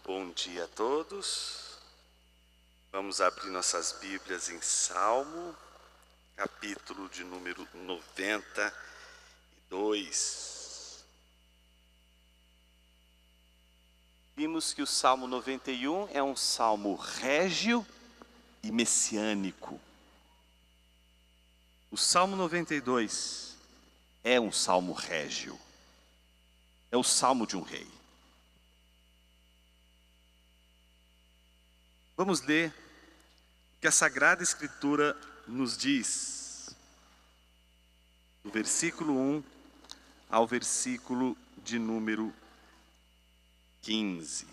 Bom dia a todos. Vamos abrir nossas Bíblias em Salmo, capítulo de número 92. Vimos que o Salmo 91 é um salmo régio e messiânico. O Salmo 92 é um salmo régio. É o salmo de um rei. Vamos ler o que a Sagrada Escritura nos diz, do versículo 1 ao versículo de número 15.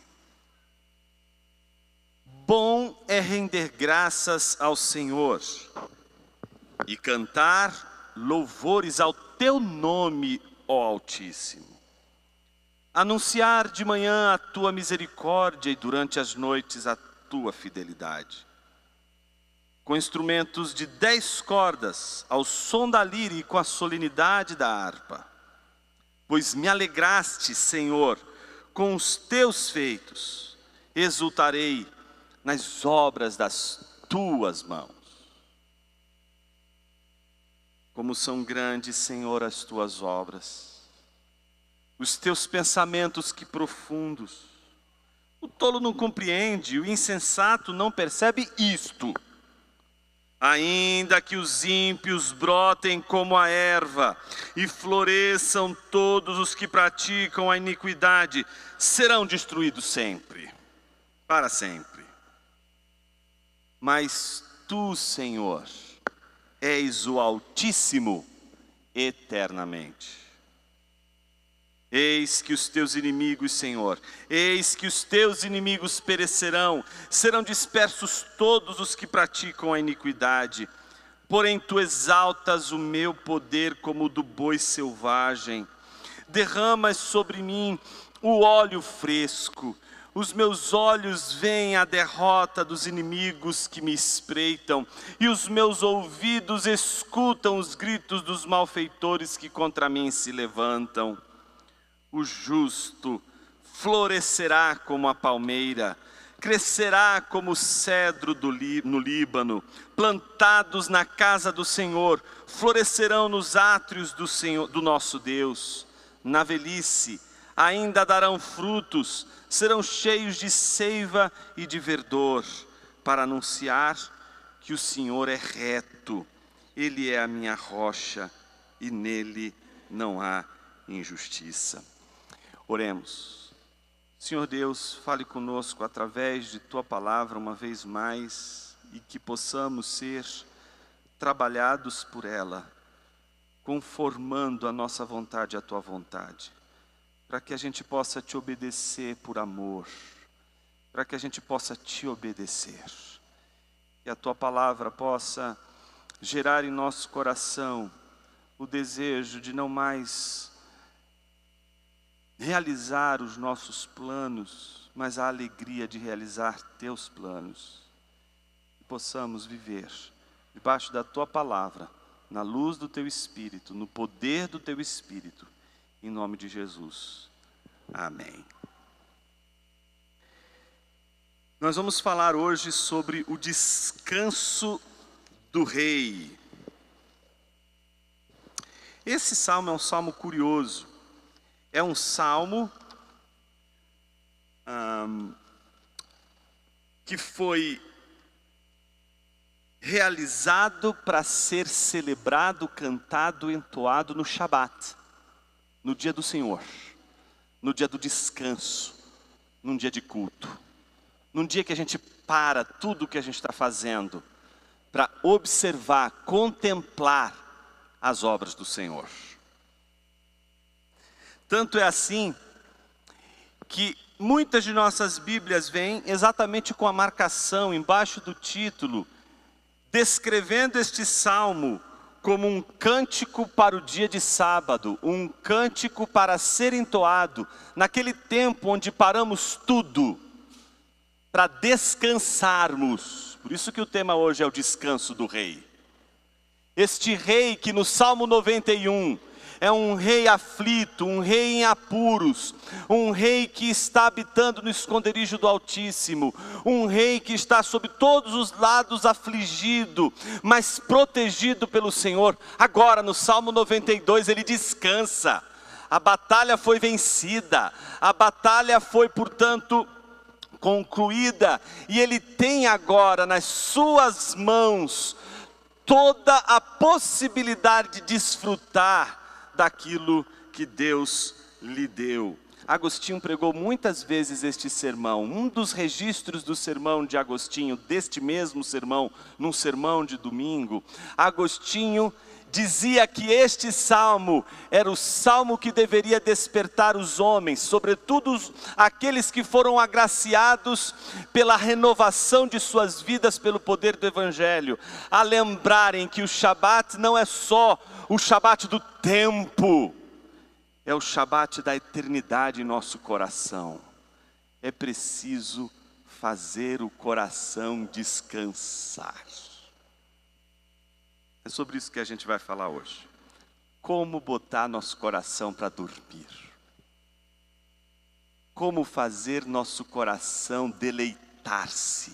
Bom é render graças ao Senhor e cantar louvores ao teu nome, ó Altíssimo. Anunciar de manhã a tua misericórdia e durante as noites a tua fidelidade. Com instrumentos de 10 cordas, ao som da lira e com a solenidade da harpa. Pois me alegraste, Senhor, com os teus feitos. Exultarei nas obras das tuas mãos. Como são grandes, Senhor, as tuas obras. Os teus pensamentos que profundos. O tolo não compreende, o insensato não percebe isto. Ainda que os ímpios brotem como a erva e floresçam todos os que praticam a iniquidade, serão destruídos sempre, para sempre. Mas tu, Senhor, és o Altíssimo eternamente. Eis que os teus inimigos, Senhor, eis que os teus inimigos perecerão, serão dispersos todos os que praticam a iniquidade. Porém tu exaltas o meu poder como o do boi selvagem. Derramas sobre mim o óleo fresco. Os meus olhos veem a derrota dos inimigos que me espreitam, e os meus ouvidos escutam os gritos dos malfeitores que contra mim se levantam. O justo florescerá como a palmeira, crescerá como o cedro no Líbano, plantados na casa do Senhor, florescerão nos átrios do Senhor, do nosso Deus. Na velhice ainda darão frutos, serão cheios de seiva e de verdor, para anunciar que o Senhor é reto, Ele é a minha rocha e nele não há injustiça. Oremos. Senhor Deus, fale conosco através de Tua palavra uma vez mais e que possamos ser trabalhados por ela, conformando a nossa vontade à Tua vontade, para que a gente possa Te obedecer por amor, para que a gente possa Te obedecer. Que a Tua palavra possa gerar em nosso coração o desejo de não mais realizar os nossos planos, mas a alegria de realizar Teus planos. Que possamos viver debaixo da Tua palavra, na luz do Teu Espírito, no poder do Teu Espírito, em nome de Jesus. Amém. Nós vamos falar hoje sobre o descanso do rei. Esse salmo é um salmo curioso. É um salmo que foi realizado para ser celebrado, cantado, entoado no Shabat, no dia do Senhor, no dia do descanso, num dia de culto, num dia que a gente para tudo o que a gente está fazendo para observar, contemplar as obras do Senhor. Tanto é assim que muitas de nossas Bíblias vêm exatamente com a marcação embaixo do título, descrevendo este salmo como um cântico para o dia de sábado, um cântico para ser entoado naquele tempo onde paramos tudo para descansarmos. Por isso que o tema hoje é o descanso do rei. Este rei que no Salmo 91 é um rei aflito, um rei em apuros, um rei que está habitando no esconderijo do Altíssimo, um rei que está sob todos os lados afligido, mas protegido pelo Senhor. Agora no Salmo 92 ele descansa, a batalha foi vencida, a batalha foi, portanto, concluída, e ele tem agora nas suas mãos toda a possibilidade de desfrutar daquilo que Deus lhe deu. Agostinho pregou muitas vezes este sermão. Um dos registros do sermão de Agostinho, deste mesmo sermão, num sermão de domingo, Agostinho dizia que este salmo era o salmo que deveria despertar os homens, sobretudo aqueles que foram agraciados pela renovação de suas vidas pelo poder do Evangelho, a lembrarem que o Shabat não é só o Shabat do tempo, é o Shabat da eternidade em nosso coração. É preciso fazer o coração descansar. É sobre isso que a gente vai falar hoje. Como botar nosso coração para dormir. Como fazer nosso coração deleitar-se.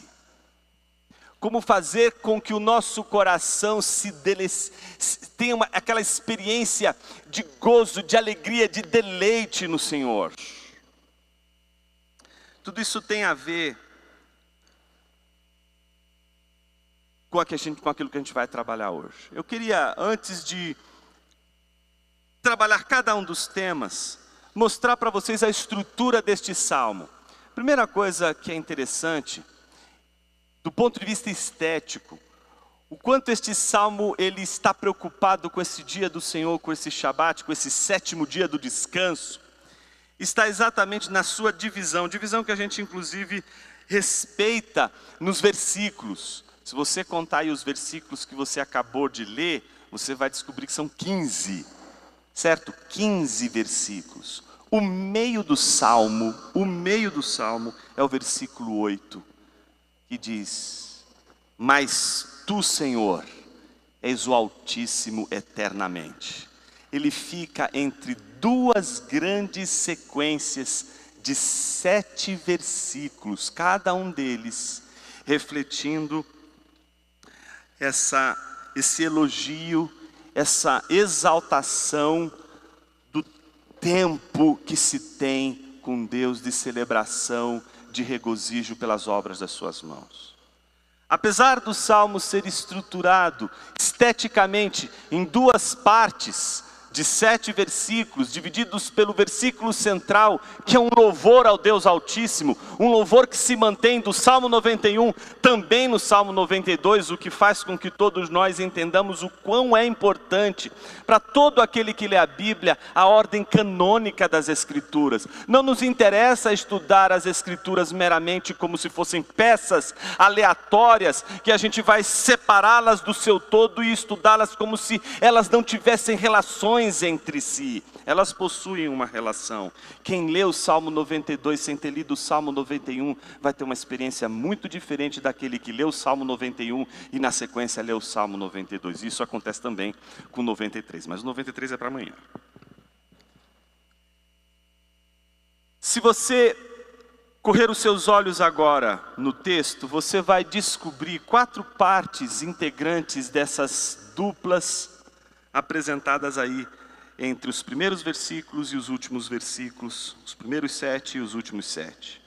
Como fazer com que o nosso coração tenha aquela experiência de gozo, de alegria, de deleite no Senhor. Tudo isso tem a ver com aquilo que a gente vai trabalhar hoje. Eu queria, antes de trabalhar cada um dos temas, mostrar para vocês a estrutura deste salmo. Primeira coisa que é interessante, do ponto de vista estético, o quanto este salmo ele está preocupado com esse dia do Senhor, com esse Shabat, com esse 7º dia do descanso, está exatamente na sua divisão que a gente inclusive respeita nos versículos. Se você contar aí os versículos que você acabou de ler, você vai descobrir que são 15, certo? 15 versículos. O meio do salmo é o versículo 8, que diz: mas tu, Senhor, és o Altíssimo eternamente. Ele fica entre duas grandes sequências de 7 versículos, cada um deles refletindo esse elogio, essa exaltação do tempo que se tem com Deus, de celebração, de regozijo pelas obras das suas mãos. Apesar do salmo ser estruturado esteticamente em 2 partes, de 7 versículos, divididos pelo versículo central, que é um louvor ao Deus Altíssimo, um louvor que se mantém do Salmo 91, também no Salmo 92, o que faz com que todos nós entendamos o quão é importante, para todo aquele que lê a Bíblia, a ordem canônica das Escrituras. Não nos interessa estudar as Escrituras meramente como se fossem peças aleatórias, que a gente vai separá-las do seu todo e estudá-las como se elas não tivessem relações entre si. Elas possuem uma relação. Quem lê o Salmo 92 sem ter lido o Salmo 91 vai ter uma experiência muito diferente daquele que lê o Salmo 91 e na sequência lê o Salmo 92. Isso acontece também com o 93, mas o 93 é para amanhã. Se você correr os seus olhos agora no texto, você vai descobrir 4 partes integrantes dessas duplas apresentadas aí entre os primeiros versículos e os últimos versículos, os primeiros 7 e os últimos 7.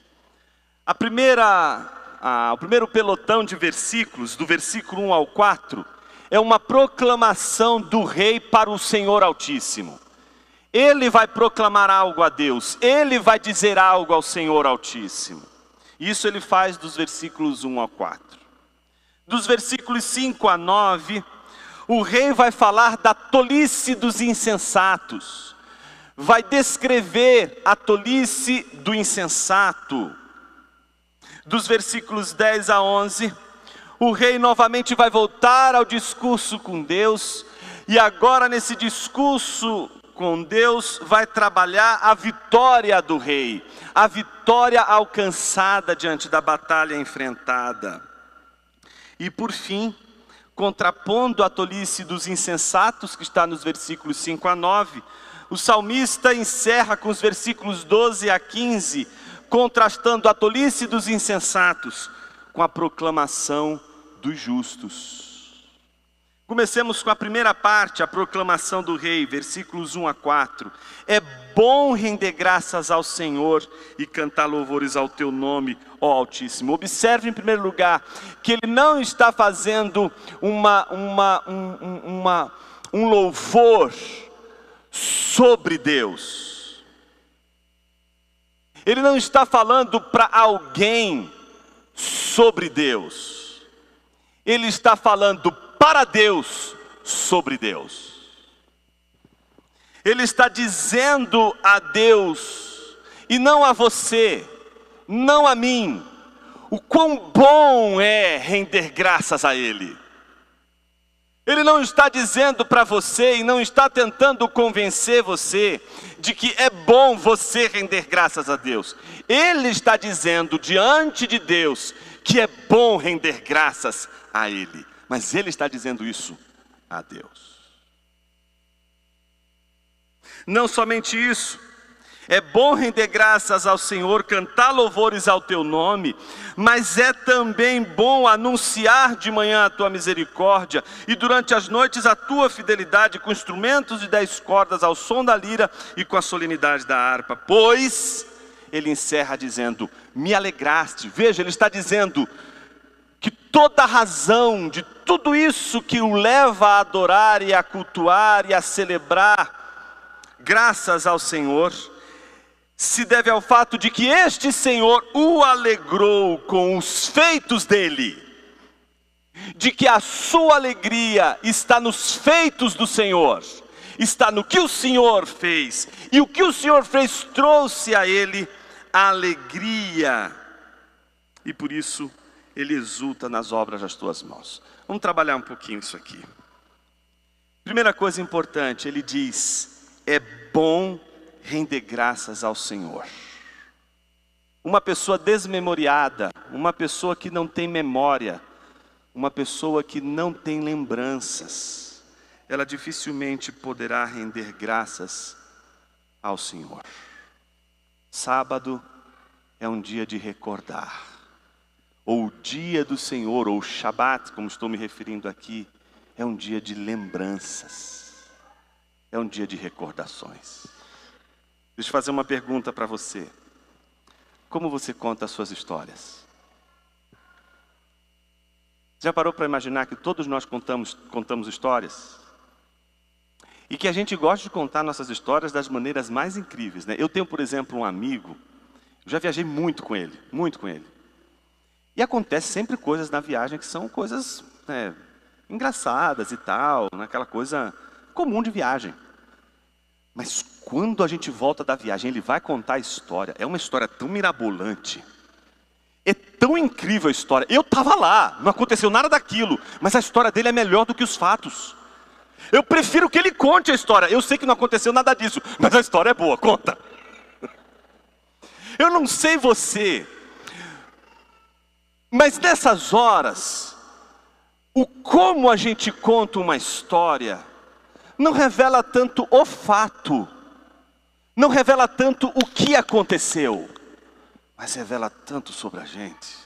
O primeiro pelotão de versículos, do versículo 1 ao 4, é uma proclamação do rei para o Senhor Altíssimo. Ele vai proclamar algo a Deus, ele vai dizer algo ao Senhor Altíssimo. Isso ele faz dos versículos 1 ao 4. Dos versículos 5 a 9, o rei vai falar da tolice dos insensatos, vai descrever a tolice do insensato. Dos versículos 10 a 11, o rei novamente vai voltar ao discurso com Deus, e agora nesse discurso com Deus vai trabalhar a vitória do rei, a vitória alcançada diante da batalha enfrentada. E por fim, contrapondo a tolice dos insensatos, que está nos versículos 5 a 9, o salmista encerra com os versículos 12 a 15, contrastando a tolice dos insensatos com a proclamação dos justos. Comecemos com a primeira parte, a proclamação do rei, versículos 1 a 4. É bom render graças ao Senhor e cantar louvores ao teu nome, ó Altíssimo. Observe em primeiro lugar que ele não está fazendo um louvor sobre Deus. Ele não está falando para alguém sobre Deus. Ele está falando para Deus sobre Deus. Ele está dizendo a Deus, e não a você, não a mim, o quão bom é render graças a Ele. Ele não está dizendo para você e não está tentando convencer você de que é bom você render graças a Deus. Ele está dizendo diante de Deus que é bom render graças a Ele. Mas Ele está dizendo isso a Deus. Não somente isso, é bom render graças ao Senhor, cantar louvores ao teu nome, mas é também bom anunciar de manhã a tua misericórdia e durante as noites a tua fidelidade com instrumentos de 10 cordas ao som da lira e com a solenidade da harpa. Pois, ele encerra dizendo, me alegraste. Veja, ele está dizendo que toda a razão de tudo isso que o leva a adorar e a cultuar e a celebrar graças ao Senhor, se deve ao fato de que este Senhor o alegrou com os feitos dele, de que a sua alegria está nos feitos do Senhor, está no que o Senhor fez, e o que o Senhor fez trouxe a ele a alegria, e por isso ele exulta nas obras das tuas mãos. Vamos trabalhar um pouquinho isso aqui. Primeira coisa importante, ele diz, é bom render graças ao Senhor. Uma pessoa desmemoriada, uma pessoa que não tem memória, uma pessoa que não tem lembranças, ela dificilmente poderá render graças ao Senhor. Sábado é um dia de recordar, ou o dia do Senhor, ou o Shabat, como estou me referindo aqui, é um dia de lembranças, é um dia de recordações. Deixa eu fazer uma pergunta para você. Como você conta as suas histórias? Já parou para imaginar que todos nós contamos histórias? E que a gente gosta de contar nossas histórias das maneiras mais incríveis, né? Eu tenho, por exemplo, um amigo, eu já viajei muito com ele, muito com ele. E acontece sempre coisas na viagem que são coisas engraçadas e tal, aquela coisa comum de viagem. Mas quando a gente volta da viagem, ele vai contar a história. É uma história tão mirabolante. É tão incrível a história. Eu estava lá, não aconteceu nada daquilo. Mas a história dele é melhor do que os fatos. Eu prefiro que ele conte a história. Eu sei que não aconteceu nada disso, mas a história é boa, conta. Eu não sei você, mas nessas horas, o como a gente conta uma história não revela tanto o fato, não revela tanto o que aconteceu, mas revela tanto sobre a gente.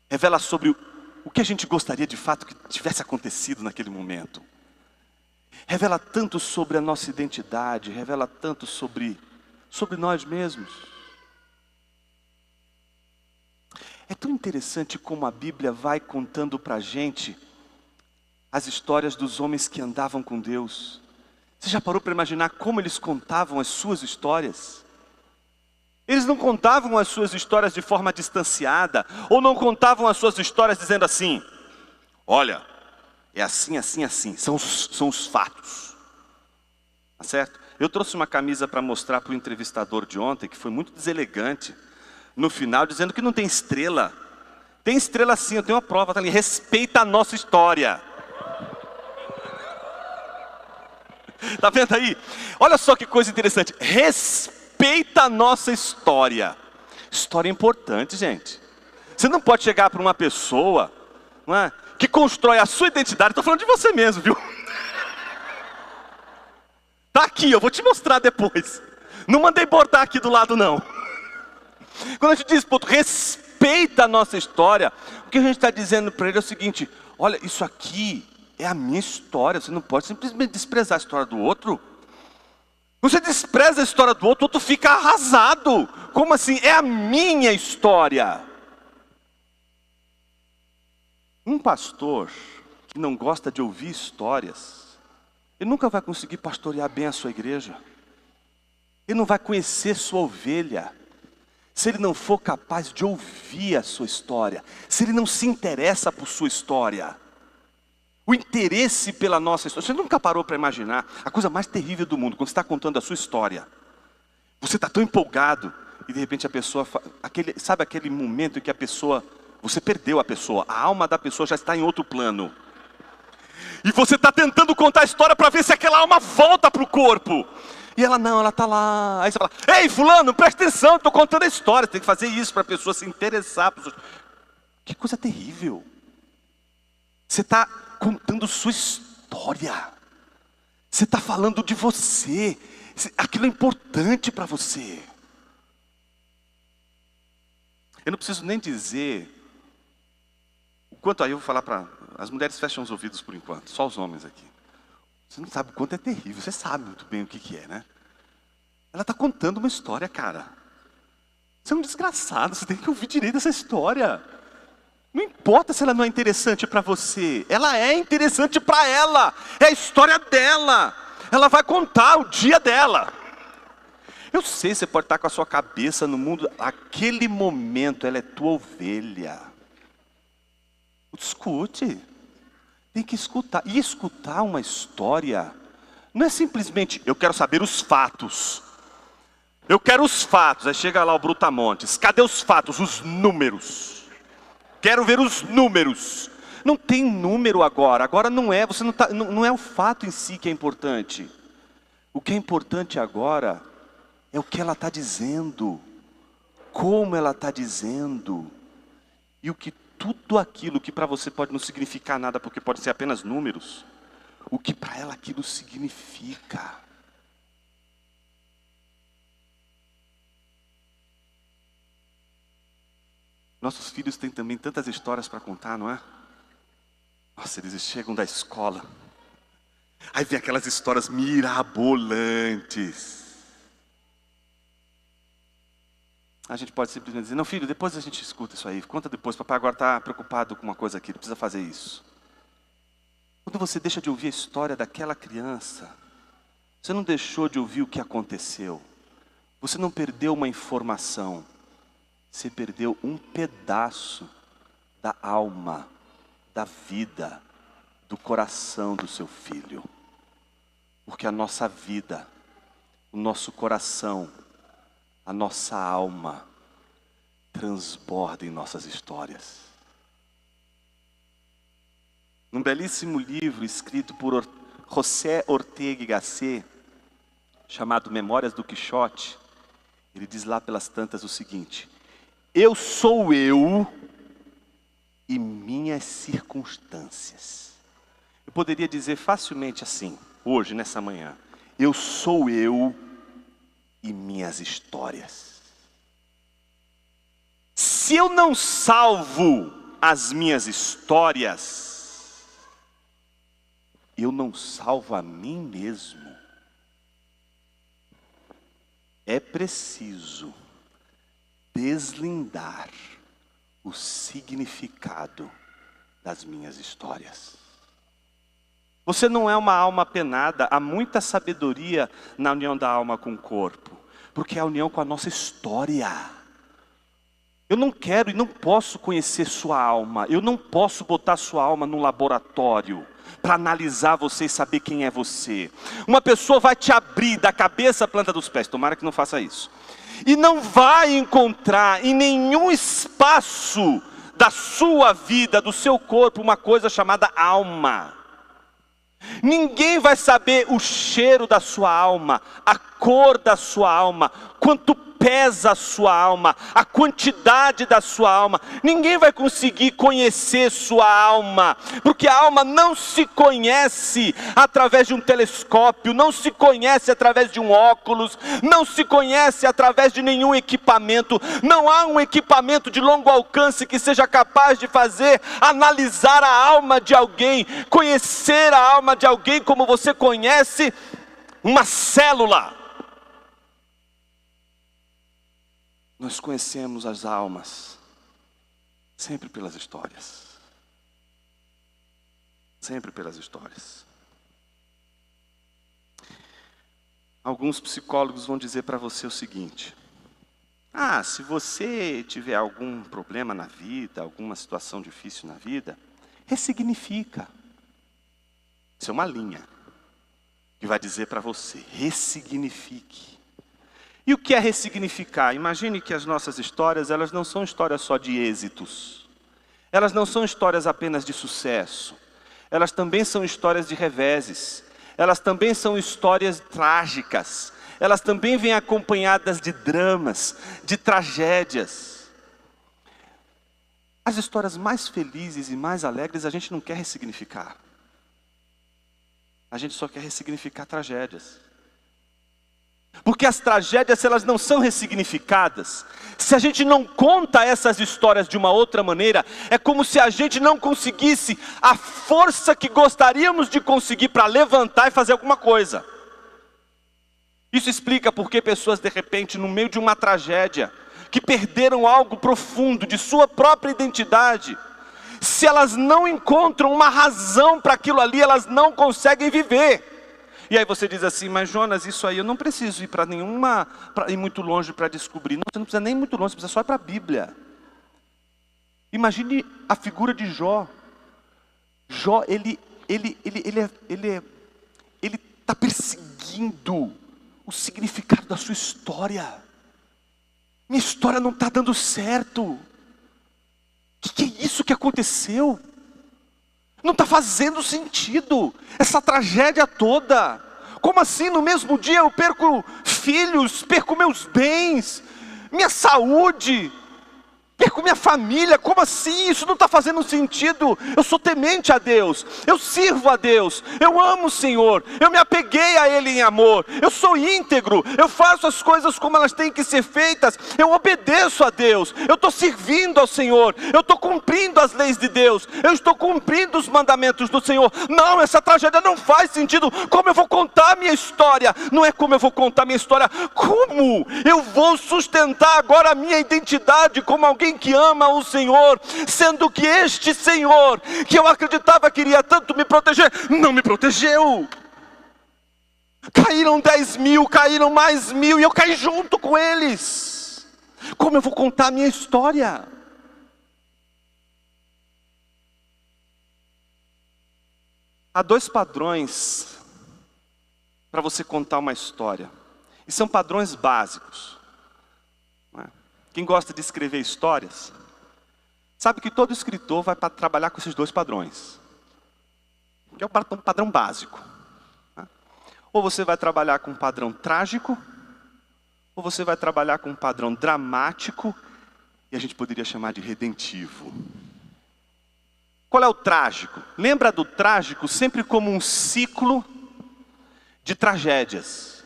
Revela sobre o que a gente gostaria de fato que tivesse acontecido naquele momento. Revela tanto sobre a nossa identidade, revela tanto sobre nós mesmos. É tão interessante como a Bíblia vai contando para a gente as histórias dos homens que andavam com Deus. Você já parou para imaginar como eles contavam as suas histórias? Eles não contavam as suas histórias de forma distanciada, ou não contavam as suas histórias dizendo assim, olha, é assim, assim, assim, são os fatos. Tá certo? Eu trouxe uma camisa para mostrar para o entrevistador de ontem, que foi muito deselegante, no final dizendo que não tem estrela. Tem estrela sim, eu tenho uma prova, tá ali, respeita a nossa história. Tá vendo aí? Olha só que coisa interessante. Respeita a nossa história. História é importante, gente. Você não pode chegar para uma pessoa, não é, que constrói a sua identidade, estou falando de você mesmo, viu? Tá aqui, eu vou te mostrar depois. Não mandei bordar aqui do lado, não. Quando a gente diz, respeita a nossa história, o que a gente está dizendo para ele é o seguinte: olha, isso aqui é a minha história, você não pode simplesmente desprezar a história do outro. Você despreza a história do outro, o outro fica arrasado. Como assim? É a minha história. Um pastor que não gosta de ouvir histórias, ele nunca vai conseguir pastorear bem a sua igreja. Ele não vai conhecer sua ovelha se ele não for capaz de ouvir a sua história, se ele não se interessa por sua história. O interesse pela nossa história. Você nunca parou para imaginar a coisa mais terrível do mundo, quando você está contando a sua história. Você está tão empolgado e de repente a pessoa, sabe aquele momento em que a pessoa, você perdeu a pessoa, a alma da pessoa já está em outro plano. E você está tentando contar a história para ver se aquela alma volta para o corpo. E ela não, ela está lá. Aí você fala: ei, fulano, presta atenção, estou contando a história. Tem que fazer isso para a pessoa se interessar. Que coisa terrível. Você está contando sua história. Você está falando de você. Aquilo é importante para você. Eu não preciso nem dizer o quanto. Aí eu vou falar para... As mulheres fecham os ouvidos por enquanto, só os homens aqui. Você não sabe o quanto é terrível, você sabe muito bem o que é, né? Ela está contando uma história, cara. Você é um desgraçado, você tem que ouvir direito essa história. Não importa se ela não é interessante para você, ela é interessante para ela. É a história dela. Ela vai contar o dia dela. Eu sei, você pode estar com a sua cabeça no mundo. Aquele momento, ela é tua ovelha. Escute. Tem que escutar. E escutar uma história não é simplesmente: eu quero saber os fatos. Eu quero os fatos. Aí chega lá o Brutamontes. Cadê os fatos? Os números. Quero ver os números. Não tem número agora. Agora não é. Você não é o fato em si que é importante. O que é importante agora é o que ela está dizendo. Como ela está dizendo. E o que tudo aquilo que para você pode não significar nada, porque pode ser apenas números, o que para ela aquilo significa. Nossos filhos têm também tantas histórias para contar, não é? Nossa, eles chegam da escola, aí vem aquelas histórias mirabolantes. A gente pode simplesmente dizer: não, filho, depois a gente escuta isso aí. Conta depois, papai agora está preocupado com uma coisa aqui, precisa fazer isso. Quando você deixa de ouvir a história daquela criança, você não deixou de ouvir o que aconteceu. Você não perdeu uma informação. Você perdeu um pedaço da alma, da vida, do coração do seu filho. Porque a nossa vida, o nosso coração, a nossa alma transborda em nossas histórias. Num belíssimo livro escrito por José Ortega y Gasset, chamado Memórias do Quixote, ele diz lá pelas tantas o seguinte: eu sou eu e minhas circunstâncias. Eu poderia dizer facilmente assim, hoje, nessa manhã: eu sou eu e minhas histórias. Se eu não salvo as minhas histórias, eu não salvo a mim mesmo. É preciso deslindar o significado das minhas histórias. Você não é uma alma penada. Há muita sabedoria na união da alma com o corpo, porque é a união com a nossa história. Eu não quero e não posso conhecer sua alma. Eu não posso botar sua alma num laboratório para analisar você e saber quem é você. Uma pessoa vai te abrir da cabeça à planta dos pés. Tomara que não faça isso. E não vai encontrar em nenhum espaço da sua vida, do seu corpo, uma coisa chamada alma. Ninguém vai saber o cheiro da sua alma, a cor da sua alma, quanto pesa a sua alma, a quantidade da sua alma. Ninguém vai conseguir conhecer sua alma, porque a alma não se conhece através de um telescópio, não se conhece através de um óculos, não se conhece através de nenhum equipamento. Não há um equipamento de longo alcance que seja capaz de fazer analisar a alma de alguém, conhecer a alma de alguém como você conhece uma célula. Nós conhecemos as almas sempre pelas histórias. Sempre pelas histórias. Alguns psicólogos vão dizer para você o seguinte: se você tiver algum problema na vida, alguma situação difícil na vida, ressignifica. Isso é uma linha que vai dizer para você: ressignifique. E o que é ressignificar? Imagine que as nossas histórias, elas não são histórias só de êxitos. Elas não são histórias apenas de sucesso. Elas também são histórias de reveses. Elas também são histórias trágicas. Elas também vêm acompanhadas de dramas, de tragédias. As histórias mais felizes e mais alegres a gente não quer ressignificar. A gente só quer ressignificar tragédias. Porque as tragédias, elas não são ressignificadas. Se a gente não conta essas histórias de uma outra maneira, é como se a gente não conseguisse a força que gostaríamos de conseguir para levantar e fazer alguma coisa. Isso explica por que pessoas, de repente, no meio de uma tragédia, que perderam algo profundo de sua própria identidade, se elas não encontram uma razão para aquilo ali, elas não conseguem viver. E aí você diz assim: mas Jonas, isso aí eu não preciso ir para ir muito longe para descobrir. Não, você não precisa nem ir muito longe, você precisa só ir para a Bíblia. Imagine a figura de Jó. Jó, ele está perseguindo o significado da sua história. Minha história não está dando certo. O que é isso que aconteceu? Não está fazendo sentido essa tragédia toda. Como assim no mesmo dia eu perco filhos, perco meus bens, minha saúde, perco minha família? Como assim? Isso não está fazendo sentido. Eu sou temente a Deus, eu sirvo a Deus, eu amo o Senhor, eu me apeguei a Ele em amor, eu sou íntegro, eu faço as coisas como elas têm que ser feitas, eu obedeço a Deus, eu estou servindo ao Senhor, eu estou cumprindo as leis de Deus, eu estou cumprindo os mandamentos do Senhor. Não, essa tragédia não faz sentido. Como eu vou contar a minha história? Não é como eu vou contar a minha história, como eu vou sustentar agora a minha identidade como alguém que ama o Senhor, sendo que este Senhor, que eu acreditava que iria tanto me proteger, não me protegeu. Caíram 10.000, caíram mais 1.000 e eu caí junto com eles. Como eu vou contar a minha história? Há 2 padrões para você contar uma história, e são padrões básicos. Quem gosta de escrever histórias, sabe que todo escritor vai trabalhar com esses 2 padrões, que é o padrão básico. Ou você vai trabalhar com um padrão trágico, ou você vai trabalhar com um padrão dramático, e a gente poderia chamar de redentivo. Qual é o trágico? Lembra do trágico sempre como um ciclo de tragédias.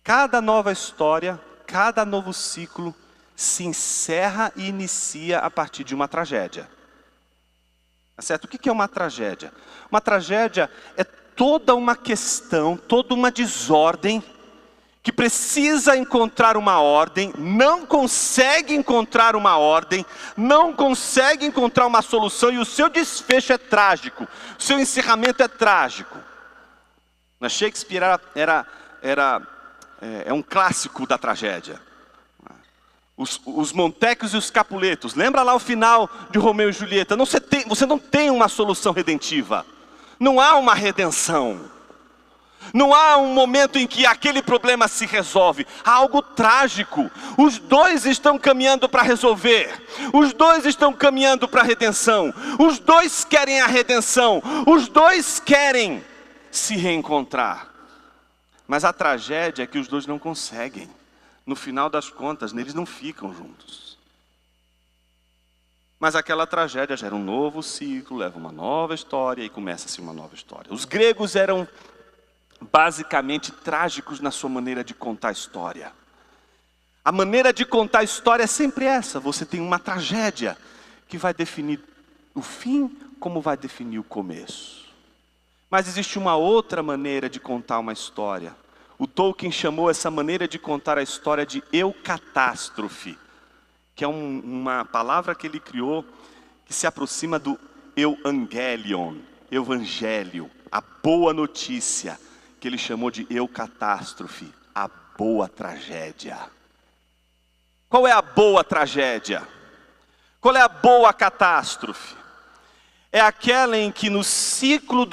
Cada nova história, cada novo ciclo se encerra e inicia a partir de uma tragédia. Tá certo? O que é uma tragédia? Uma tragédia é toda uma questão, toda uma desordem, que precisa encontrar uma ordem, não consegue encontrar uma ordem, não consegue encontrar uma solução, e o seu desfecho é trágico, o seu encerramento é trágico. Shakespeare é um clássico da tragédia. Os Montecchios e os Capuletos, lembra lá o final de Romeu e Julieta? Você não tem uma solução redentiva, não há uma redenção, não há um momento em que aquele problema se resolve, há algo trágico. Os 2 estão caminhando para resolver, os 2 estão caminhando para a redenção, os 2 querem a redenção, os 2 querem se reencontrar. Mas a tragédia é que os 2 não conseguem. no final das contas, eles não ficam juntos. Mas aquela tragédia gera um novo ciclo, leva uma nova história e começa-se uma nova história. Os gregos eram basicamente trágicos na sua maneira de contar a história. A maneira de contar a história é sempre essa: você tem uma tragédia que vai definir o fim, como vai definir o começo. Mas existe uma outra maneira de contar uma história. O Tolkien chamou essa maneira de contar a história de eucatástrofe, que é uma palavra que ele criou que se aproxima do euangelion, evangelho, a boa notícia, que ele chamou de eucatástrofe, a boa tragédia. Qual é a boa tragédia? Qual é a boa catástrofe? É aquela em que no ciclo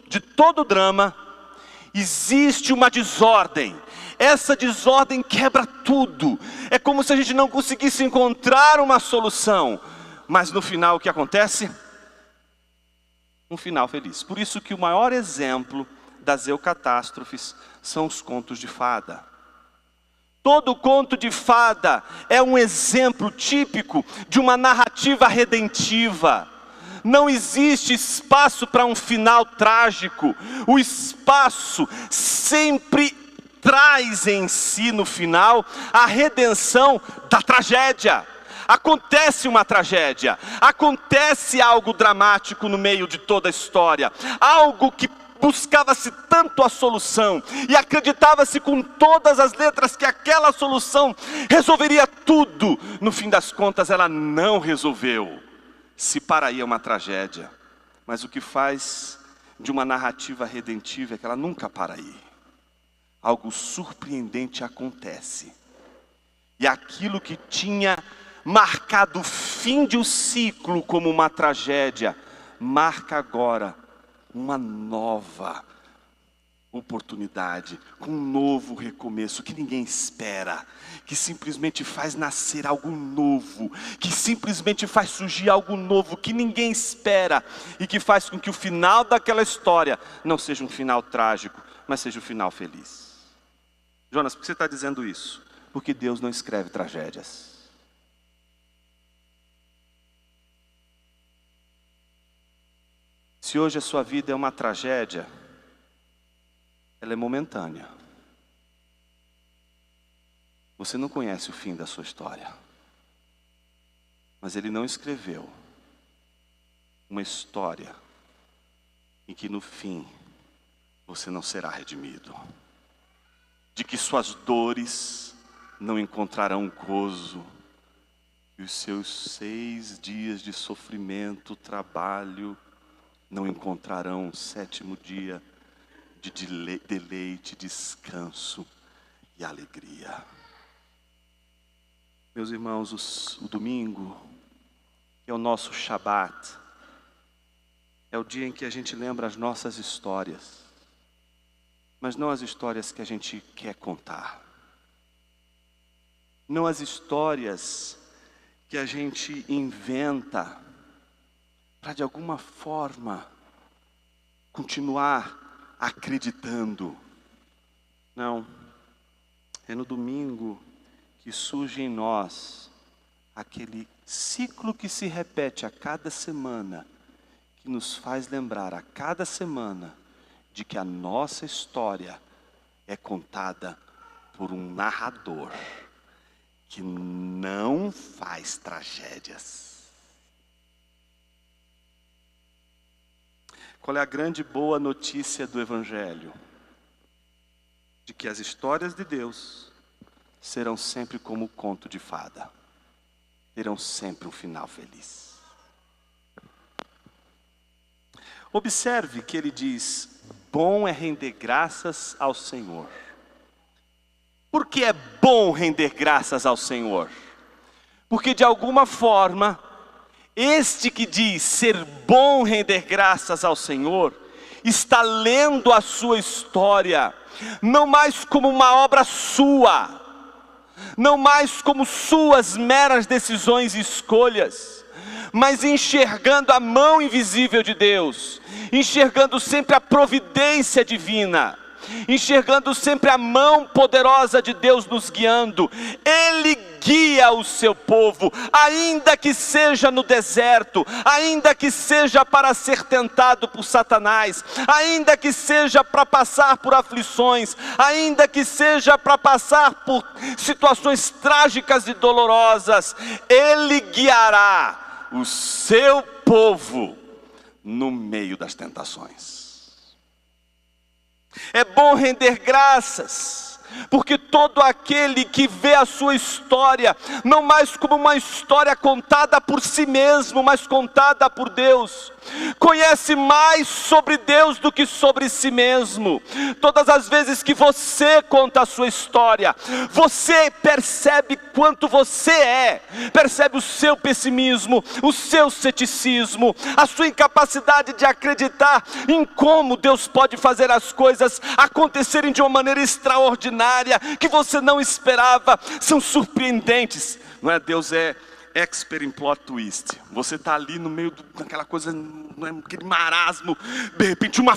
de todo drama existe uma desordem. Essa desordem quebra tudo. É como se a gente não conseguisse encontrar uma solução. Mas no final o que acontece? Um final feliz. Por isso que o maior exemplo das eucatástrofes são os contos de fada. Todo conto de fada é um exemplo típico de uma narrativa redentiva. Não existe espaço para um final trágico. O espaço sempre traz em si no final a redenção da tragédia. Acontece uma tragédia, acontece algo dramático no meio de toda a história, algo que buscava-se tanto a solução e acreditava-se com todas as letras que aquela solução resolveria tudo. No fim das contas ela não resolveu. Se para aí é uma tragédia, mas o que faz de uma narrativa redentiva é que ela nunca para aí. Algo surpreendente acontece. E aquilo que tinha marcado o fim de um ciclo como uma tragédia, marca agora uma nova oportunidade, com um novo recomeço que ninguém espera, que simplesmente faz nascer algo novo, que simplesmente faz surgir algo novo que ninguém espera e que faz com que o final daquela história não seja um final trágico, mas seja um final feliz. Jonas, por que você está dizendo isso? Porque Deus não escreve tragédias. Se hoje a sua vida é uma tragédia, ela é momentânea. Você não conhece o fim da sua história. Mas Ele não escreveu uma história em que no fim você não será redimido. De que suas dores não encontrarão gozo. E os seus 6 dias de sofrimento, trabalho, não encontrarão um 7º dia de deleite, descanso e alegria. Meus irmãos, o domingo é o nosso Shabat. É o dia em que a gente lembra as nossas histórias. Mas não as histórias que a gente quer contar. Não as histórias que a gente inventa para de alguma forma continuar acreditando. Não, é no domingo que surge em nós aquele ciclo que se repete a cada semana, que nos faz lembrar a cada semana de que a nossa história é contada por um narrador que não faz tragédias. Qual é a grande boa notícia do Evangelho? De que as histórias de Deus serão sempre como o conto de fada. Terão sempre um final feliz. Observe que ele diz: bom é render graças ao Senhor. Por que é bom render graças ao Senhor? Porque de alguma forma, este que diz ser bom render graças ao Senhor, está lendo a sua história, não mais como uma obra sua, não mais como suas meras decisões e escolhas, mas enxergando a mão invisível de Deus, enxergando sempre a providência divina, enxergando sempre a mão poderosa de Deus nos guiando. Ele guia o seu povo, ainda que seja no deserto, ainda que seja para ser tentado por Satanás, ainda que seja para passar por aflições, ainda que seja para passar por situações trágicas e dolorosas, Ele guiará o seu povo no meio das tentações. É bom render graças, porque todo aquele que vê a sua história, não mais como uma história contada por si mesmo, mas contada por Deus, conhece mais sobre Deus do que sobre si mesmo. Todas as vezes que você conta a sua história, você percebe quanto você é, percebe o seu pessimismo, o seu ceticismo, a sua incapacidade de acreditar em como Deus pode fazer as coisas acontecerem de uma maneira extraordinária, que você não esperava, são surpreendentes. Não é? Deus é expert em plot twist. Você está ali no meio daquela coisa, aquele marasmo, de repente uma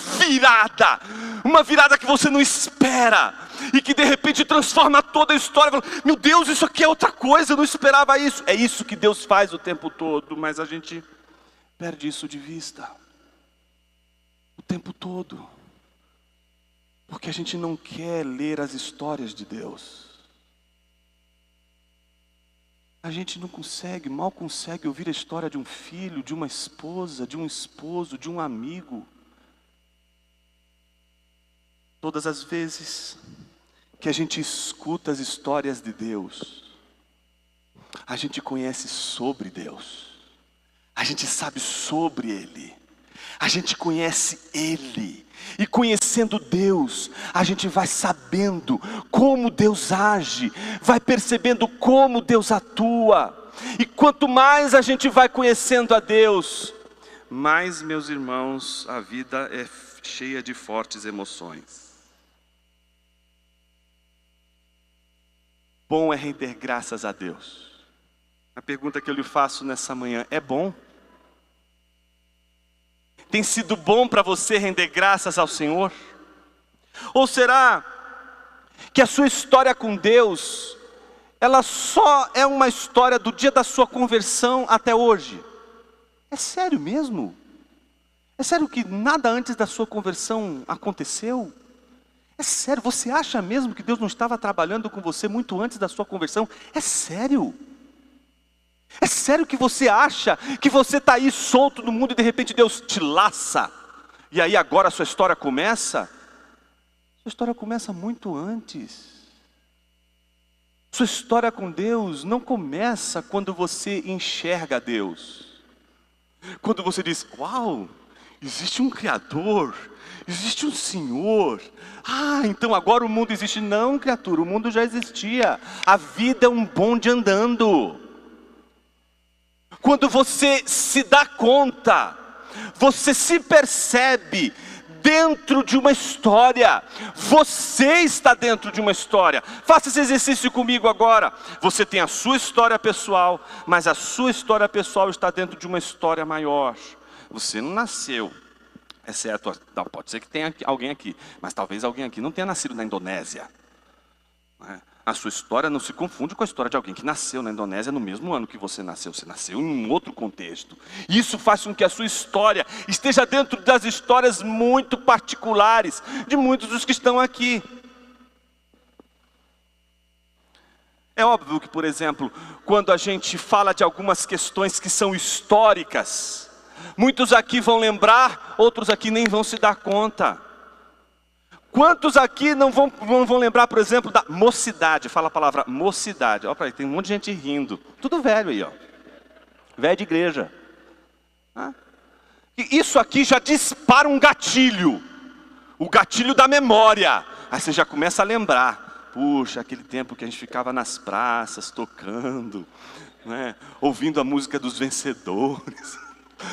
virada que você não espera, e que de repente transforma toda a história. Meu Deus, isso aqui é outra coisa, eu não esperava isso. É isso que Deus faz o tempo todo, mas a gente perde isso de vista o tempo todo, porque a gente não quer ler as histórias de Deus. A gente não consegue, mal consegue ouvir a história de um filho, de uma esposa, de um esposo, de um amigo. Todas as vezes que a gente escuta as histórias de Deus, a gente conhece sobre Deus, a gente sabe sobre Ele, a gente conhece Ele. E conhecendo Deus, a gente vai sabendo como Deus age, vai percebendo como Deus atua. E quanto mais a gente vai conhecendo a Deus, mais, meus irmãos, a vida é cheia de fortes emoções. Bom é render graças a Deus. A pergunta que eu lhe faço nessa manhã: é bom? Tem sido bom para você render graças ao Senhor? Ou será que a sua história com Deus, ela só é uma história do dia da sua conversão até hoje? É sério mesmo? É sério que nada antes da sua conversão aconteceu? É sério? Você acha mesmo que Deus não estava trabalhando com você muito antes da sua conversão? É sério? É sério que você acha que você está aí solto no mundo e de repente Deus te laça? E aí agora a sua história começa? Sua história começa muito antes. Sua história com Deus não começa quando você enxerga Deus. Quando você diz: uau, existe um Criador, existe um Senhor. Ah, então agora o mundo existe. Não, criatura, o mundo já existia. A vida é um bonde andando. Quando você se dá conta, você se percebe dentro de uma história. Você está dentro de uma história. Faça esse exercício comigo agora. Você tem a sua história pessoal, mas a sua história pessoal está dentro de uma história maior. Você não nasceu, exceto, não, pode ser que tenha alguém aqui, mas talvez alguém aqui não tenha nascido na Indonésia. A sua história não se confunde com a história de alguém que nasceu na Indonésia no mesmo ano que você nasceu em um outro contexto. Isso faz com que a sua história esteja dentro das histórias muito particulares de muitos dos que estão aqui. É óbvio que, por exemplo, quando a gente fala de algumas questões que são históricas, muitos aqui vão lembrar, outros aqui nem vão se dar conta. Quantos aqui não vão lembrar, por exemplo, da mocidade? Fala a palavra mocidade. Olha para aí, tem um monte de gente rindo. Tudo velho aí, ó. Velho de igreja. E isso aqui já dispara um gatilho. O gatilho da memória. Aí você já começa a lembrar. Puxa, aquele tempo que a gente ficava nas praças tocando, né? Ouvindo a música dos vencedores,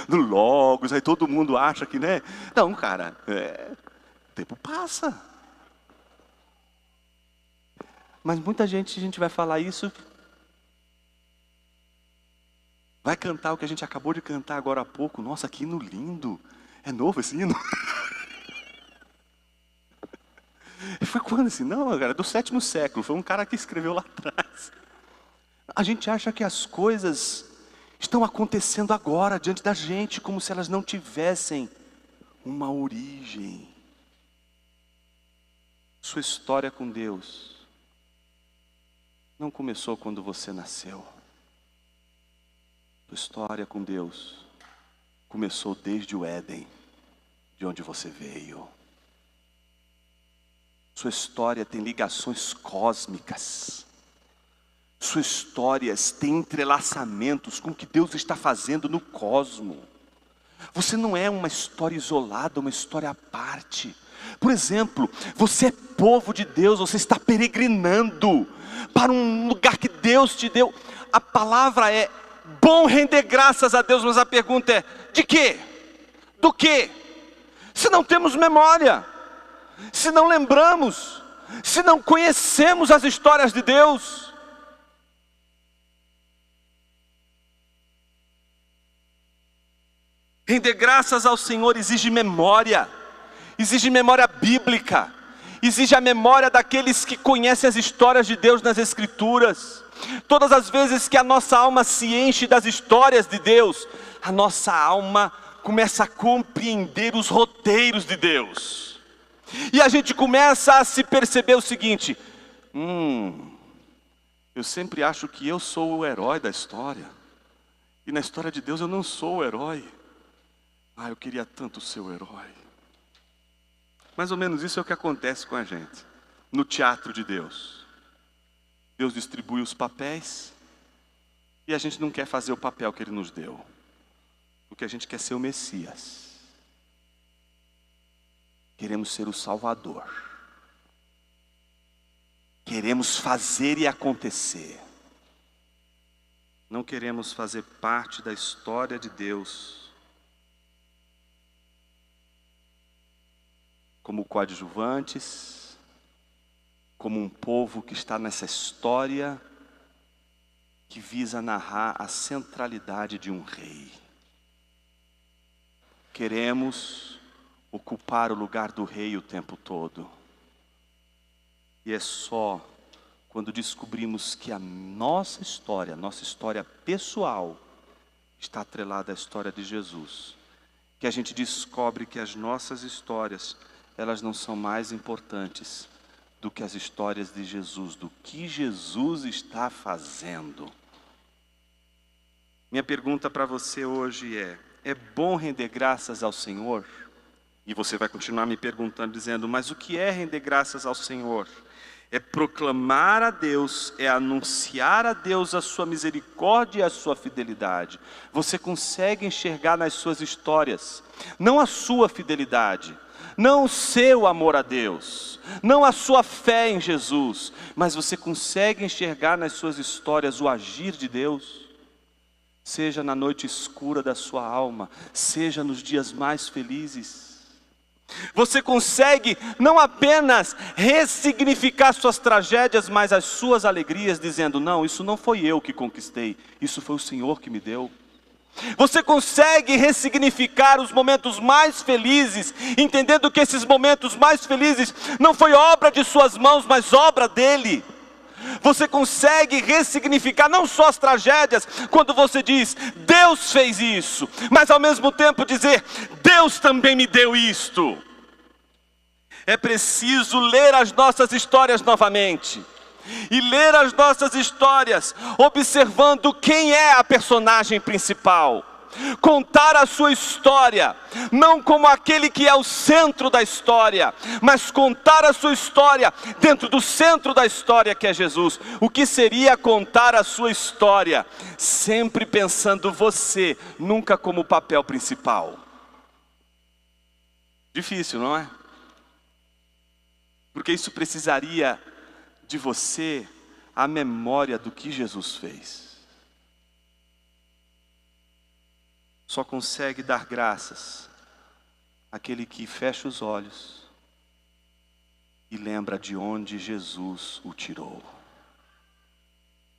no Logos. Aí todo mundo acha que, né? Não, cara, o tempo passa. Mas muita gente, a gente vai falar isso, vai cantar o que a gente acabou de cantar agora há pouco. Nossa, que hino lindo. É novo esse hino? foi quando assim? Não, cara, do 7º século, foi um cara que escreveu lá atrás. A gente acha que as coisas estão acontecendo agora, diante da gente, como se elas não tivessem uma origem. Sua história com Deus não começou quando você nasceu. Sua história com Deus começou desde o Éden, de onde você veio. Sua história tem ligações cósmicas. Sua história tem entrelaçamentos com o que Deus está fazendo no cosmo. Você não é uma história isolada, uma história à parte. Por exemplo, você é povo de Deus, você está peregrinando para um lugar que Deus te deu. A palavra é bom render graças a Deus, mas a pergunta é, de quê? Do quê? Se não temos memória, se não lembramos, se não conhecemos as histórias de Deus. Render graças ao Senhor exige memória bíblica, exige a memória daqueles que conhecem as histórias de Deus nas Escrituras. Todas as vezes que a nossa alma se enche das histórias de Deus, a nossa alma começa a compreender os roteiros de Deus. E a gente começa a se perceber o seguinte, eu sempre acho que eu sou o herói da história, e na história de Deus eu não sou o herói. Eu queria tanto ser o herói. Mais ou menos isso é o que acontece com a gente no teatro de Deus. Deus distribui os papéis e a gente não quer fazer o papel que Ele nos deu, porque a gente quer ser o Messias. Queremos ser o Salvador. Queremos fazer e acontecer. Não queremos fazer parte da história de Deus como coadjuvantes, como um povo que está nessa história que visa narrar a centralidade de um rei. Queremos ocupar o lugar do rei o tempo todo. E é só quando descobrimos que a nossa história pessoal, está atrelada à história de Jesus, que a gente descobre que as nossas histórias, elas não são mais importantes do que as histórias de Jesus, do que Jesus está fazendo. Minha pergunta para você hoje é bom render graças ao Senhor? E você vai continuar me perguntando, dizendo, mas o que é render graças ao Senhor? É proclamar a Deus, é anunciar a Deus a sua misericórdia e a sua fidelidade. Você consegue enxergar nas suas histórias, não a sua fidelidade, não o seu amor a Deus, não a sua fé em Jesus, mas você consegue enxergar nas suas histórias o agir de Deus? Seja na noite escura da sua alma, seja nos dias mais felizes. Você consegue não apenas ressignificar suas tragédias, mas as suas alegrias, dizendo, não, isso não foi eu que conquistei, isso foi o Senhor que me deu. Você consegue ressignificar os momentos mais felizes, entendendo que esses momentos mais felizes não foi obra de suas mãos, mas obra dele. Você consegue ressignificar não só as tragédias, quando você diz, Deus fez isso, mas ao mesmo tempo dizer, Deus também me deu isto. É preciso ler as nossas histórias novamente. E ler as nossas histórias, observando quem é a personagem principal. Contar a sua história, não como aquele que é o centro da história, mas contar a sua história dentro do centro da história, que é Jesus. O que seria contar a sua história? Sempre pensando você, nunca como o papel principal. Difícil, não é? Porque isso precisaria de você a memória do que Jesus fez. Só consegue dar graças aquele que fecha os olhos e lembra de onde Jesus o tirou.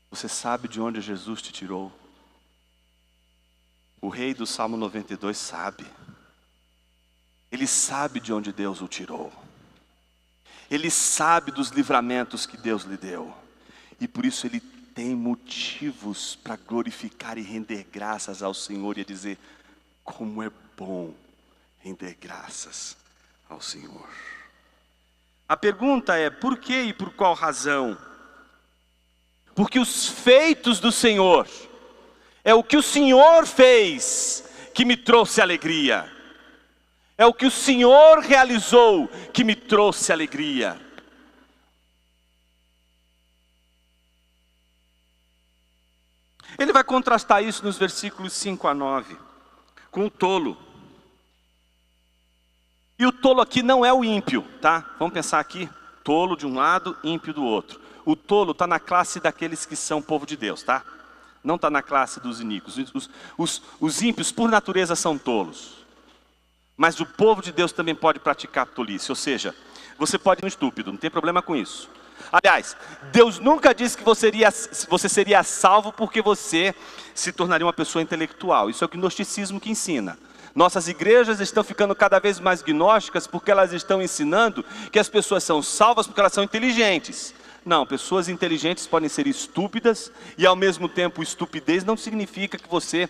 Você sabe de onde Jesus te tirou? O rei do Salmo 92 sabe. Ele sabe de onde Deus o tirou. Ele sabe dos livramentos que Deus lhe deu. E por isso ele tem motivos para glorificar e render graças ao Senhor e dizer: como é bom render graças ao Senhor. A pergunta é: por que e por qual razão? Porque os feitos do Senhor, é o que o Senhor fez que me trouxe alegria. É o que o Senhor realizou que me trouxe alegria. Ele vai contrastar isso nos versículos 5 a 9, com o tolo. E o tolo aqui não é o ímpio, tá? Vamos pensar aqui, tolo de um lado, ímpio do outro. O tolo está na classe daqueles que são povo de Deus, tá? Não está na classe dos iníquos. Os ímpios, por natureza, são tolos. Mas o povo de Deus também pode praticar tolice. Ou seja, você pode ser um estúpido, não tem problema com isso. Aliás, Deus nunca disse que você seria salvo porque você se tornaria uma pessoa intelectual. Isso é o gnosticismo que ensina. Nossas igrejas estão ficando cada vez mais gnósticas porque elas estão ensinando que as pessoas são salvas porque elas são inteligentes. Não, pessoas inteligentes podem ser estúpidas e ao mesmo tempo estupidez não significa que você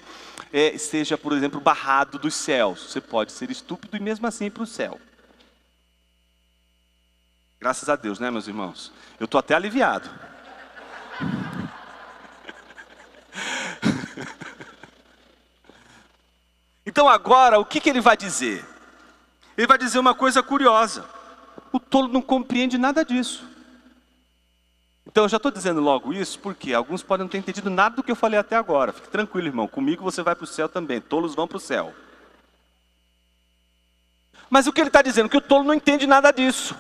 seja, por exemplo, barrado dos céus. Você pode ser estúpido e mesmo assim ir para o céu. Graças a Deus, né, meus irmãos? Eu estou até aliviado. Então agora, o que ele vai dizer? Ele vai dizer uma coisa curiosa. O tolo não compreende nada disso. Então eu já estou dizendo logo isso porque alguns podem não ter entendido nada do que eu falei até agora. Fique tranquilo, irmão, comigo você vai para o céu também. Tolos vão para o céu. Mas o que ele está dizendo? Que o tolo não entende nada disso.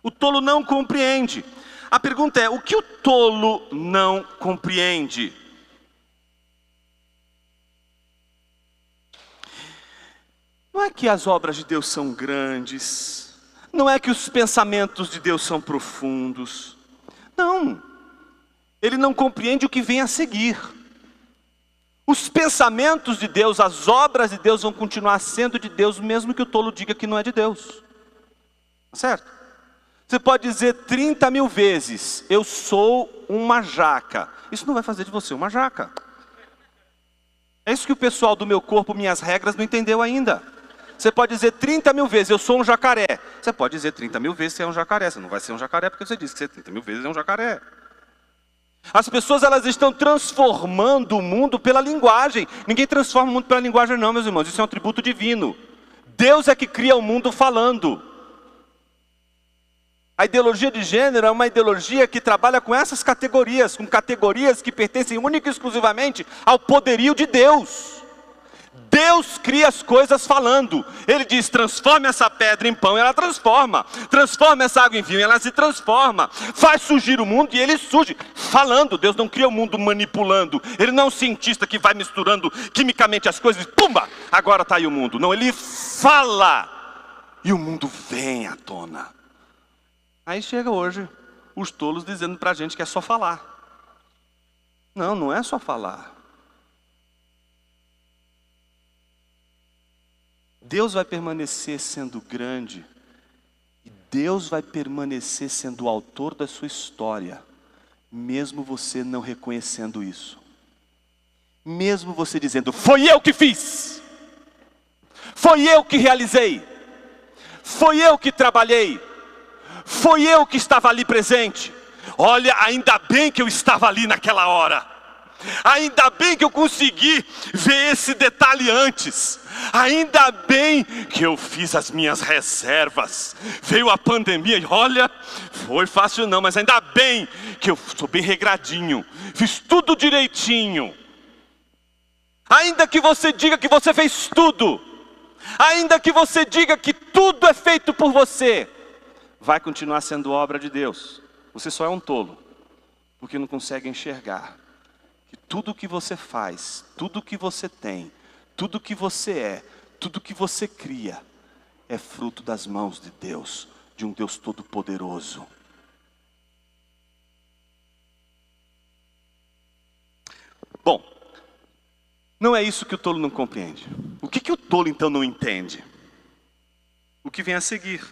O tolo não compreende. A pergunta é: o que o tolo não compreende? Não é que as obras de Deus são grandes, não é que os pensamentos de Deus são profundos. Não, ele não compreende o que vem a seguir. Os pensamentos de Deus, as obras de Deus vão continuar sendo de Deus, mesmo que o tolo diga que não é de Deus. Certo? Você pode dizer 30 mil vezes: eu sou uma jaca. Isso não vai fazer de você uma jaca. É isso que o pessoal do Meu Corpo, Minhas Regras não entendeu ainda. Você pode dizer 30 mil vezes: eu sou um jacaré. Você pode dizer 30 mil vezes que você é um jacaré. Você não vai ser um jacaré porque você disse que você 30 mil vezes é um jacaré. As pessoas, elas estão transformando o mundo pela linguagem. Ninguém transforma o mundo pela linguagem não, meus irmãos. Isso é um atributo divino. Deus é que cria o mundo falando. A ideologia de gênero é uma ideologia que trabalha com essas categorias, com categorias que pertencem única e exclusivamente ao poderio de Deus. Deus cria as coisas falando. Ele diz: transforme essa pedra em pão, e ela transforma. Transforma essa água em vinho, e ela se transforma. Faz surgir o mundo, e ele surge falando. Deus não cria o mundo manipulando. Ele não é um cientista que vai misturando quimicamente as coisas e pumba, agora está aí o mundo. Não, ele fala e o mundo vem à tona. Aí chega hoje os tolos dizendo para a gente que é só falar. Não, não é só falar. Deus vai permanecer sendo grande, e Deus vai permanecer sendo o autor da sua história, mesmo você não reconhecendo isso. Mesmo você dizendo: foi eu que fiz, foi eu que realizei, foi eu que trabalhei, foi eu que estava ali presente. Olha, ainda bem que eu estava ali naquela hora. Ainda bem que eu consegui ver esse detalhe antes. Ainda bem que eu fiz as minhas reservas. Veio a pandemia e olha, foi fácil não, mas ainda bem que eu sou bem regradinho. Fiz tudo direitinho. Ainda que você diga que você fez tudo, ainda que você diga que tudo é feito por você, vai continuar sendo obra de Deus. Você só é um tolo, porque não consegue enxergar que tudo que você faz, tudo que você tem, tudo que você é, tudo que você cria, é fruto das mãos de Deus, de um Deus todo-poderoso. Bom, não é isso que o tolo não compreende. O que o tolo então não entende? O que vem a seguir.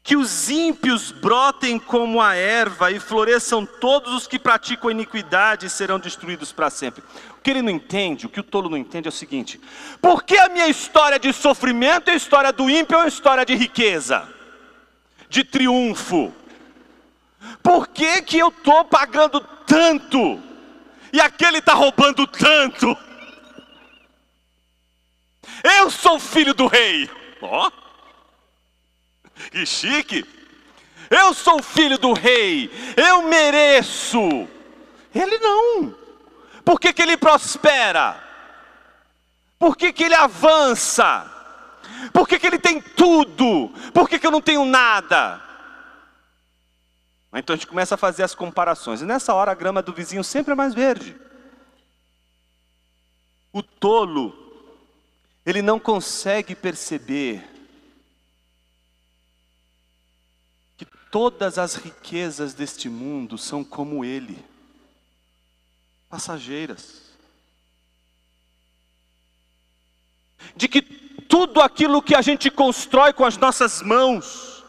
Que os ímpios brotem como a erva e floresçam todos os que praticam iniquidade e serão destruídos para sempre. O que ele não entende, o que o tolo não entende é o seguinte: por que a minha história de sofrimento e a história do ímpio é uma história de riqueza, de triunfo? Por que que eu estou pagando tanto e aquele está roubando tanto? Eu sou filho do rei. Ó, que chique! Eu sou filho do rei, eu mereço. Ele não. Por que que ele prospera? Por que que ele avança? Por que que ele tem tudo? Por que que eu não tenho nada? Então a gente começa a fazer as comparações, e nessa hora a grama do vizinho sempre é mais verde. O tolo, ele não consegue perceber que todas as riquezas deste mundo são como ele, passageiras. De que tudo aquilo que a gente constrói com as nossas mãos,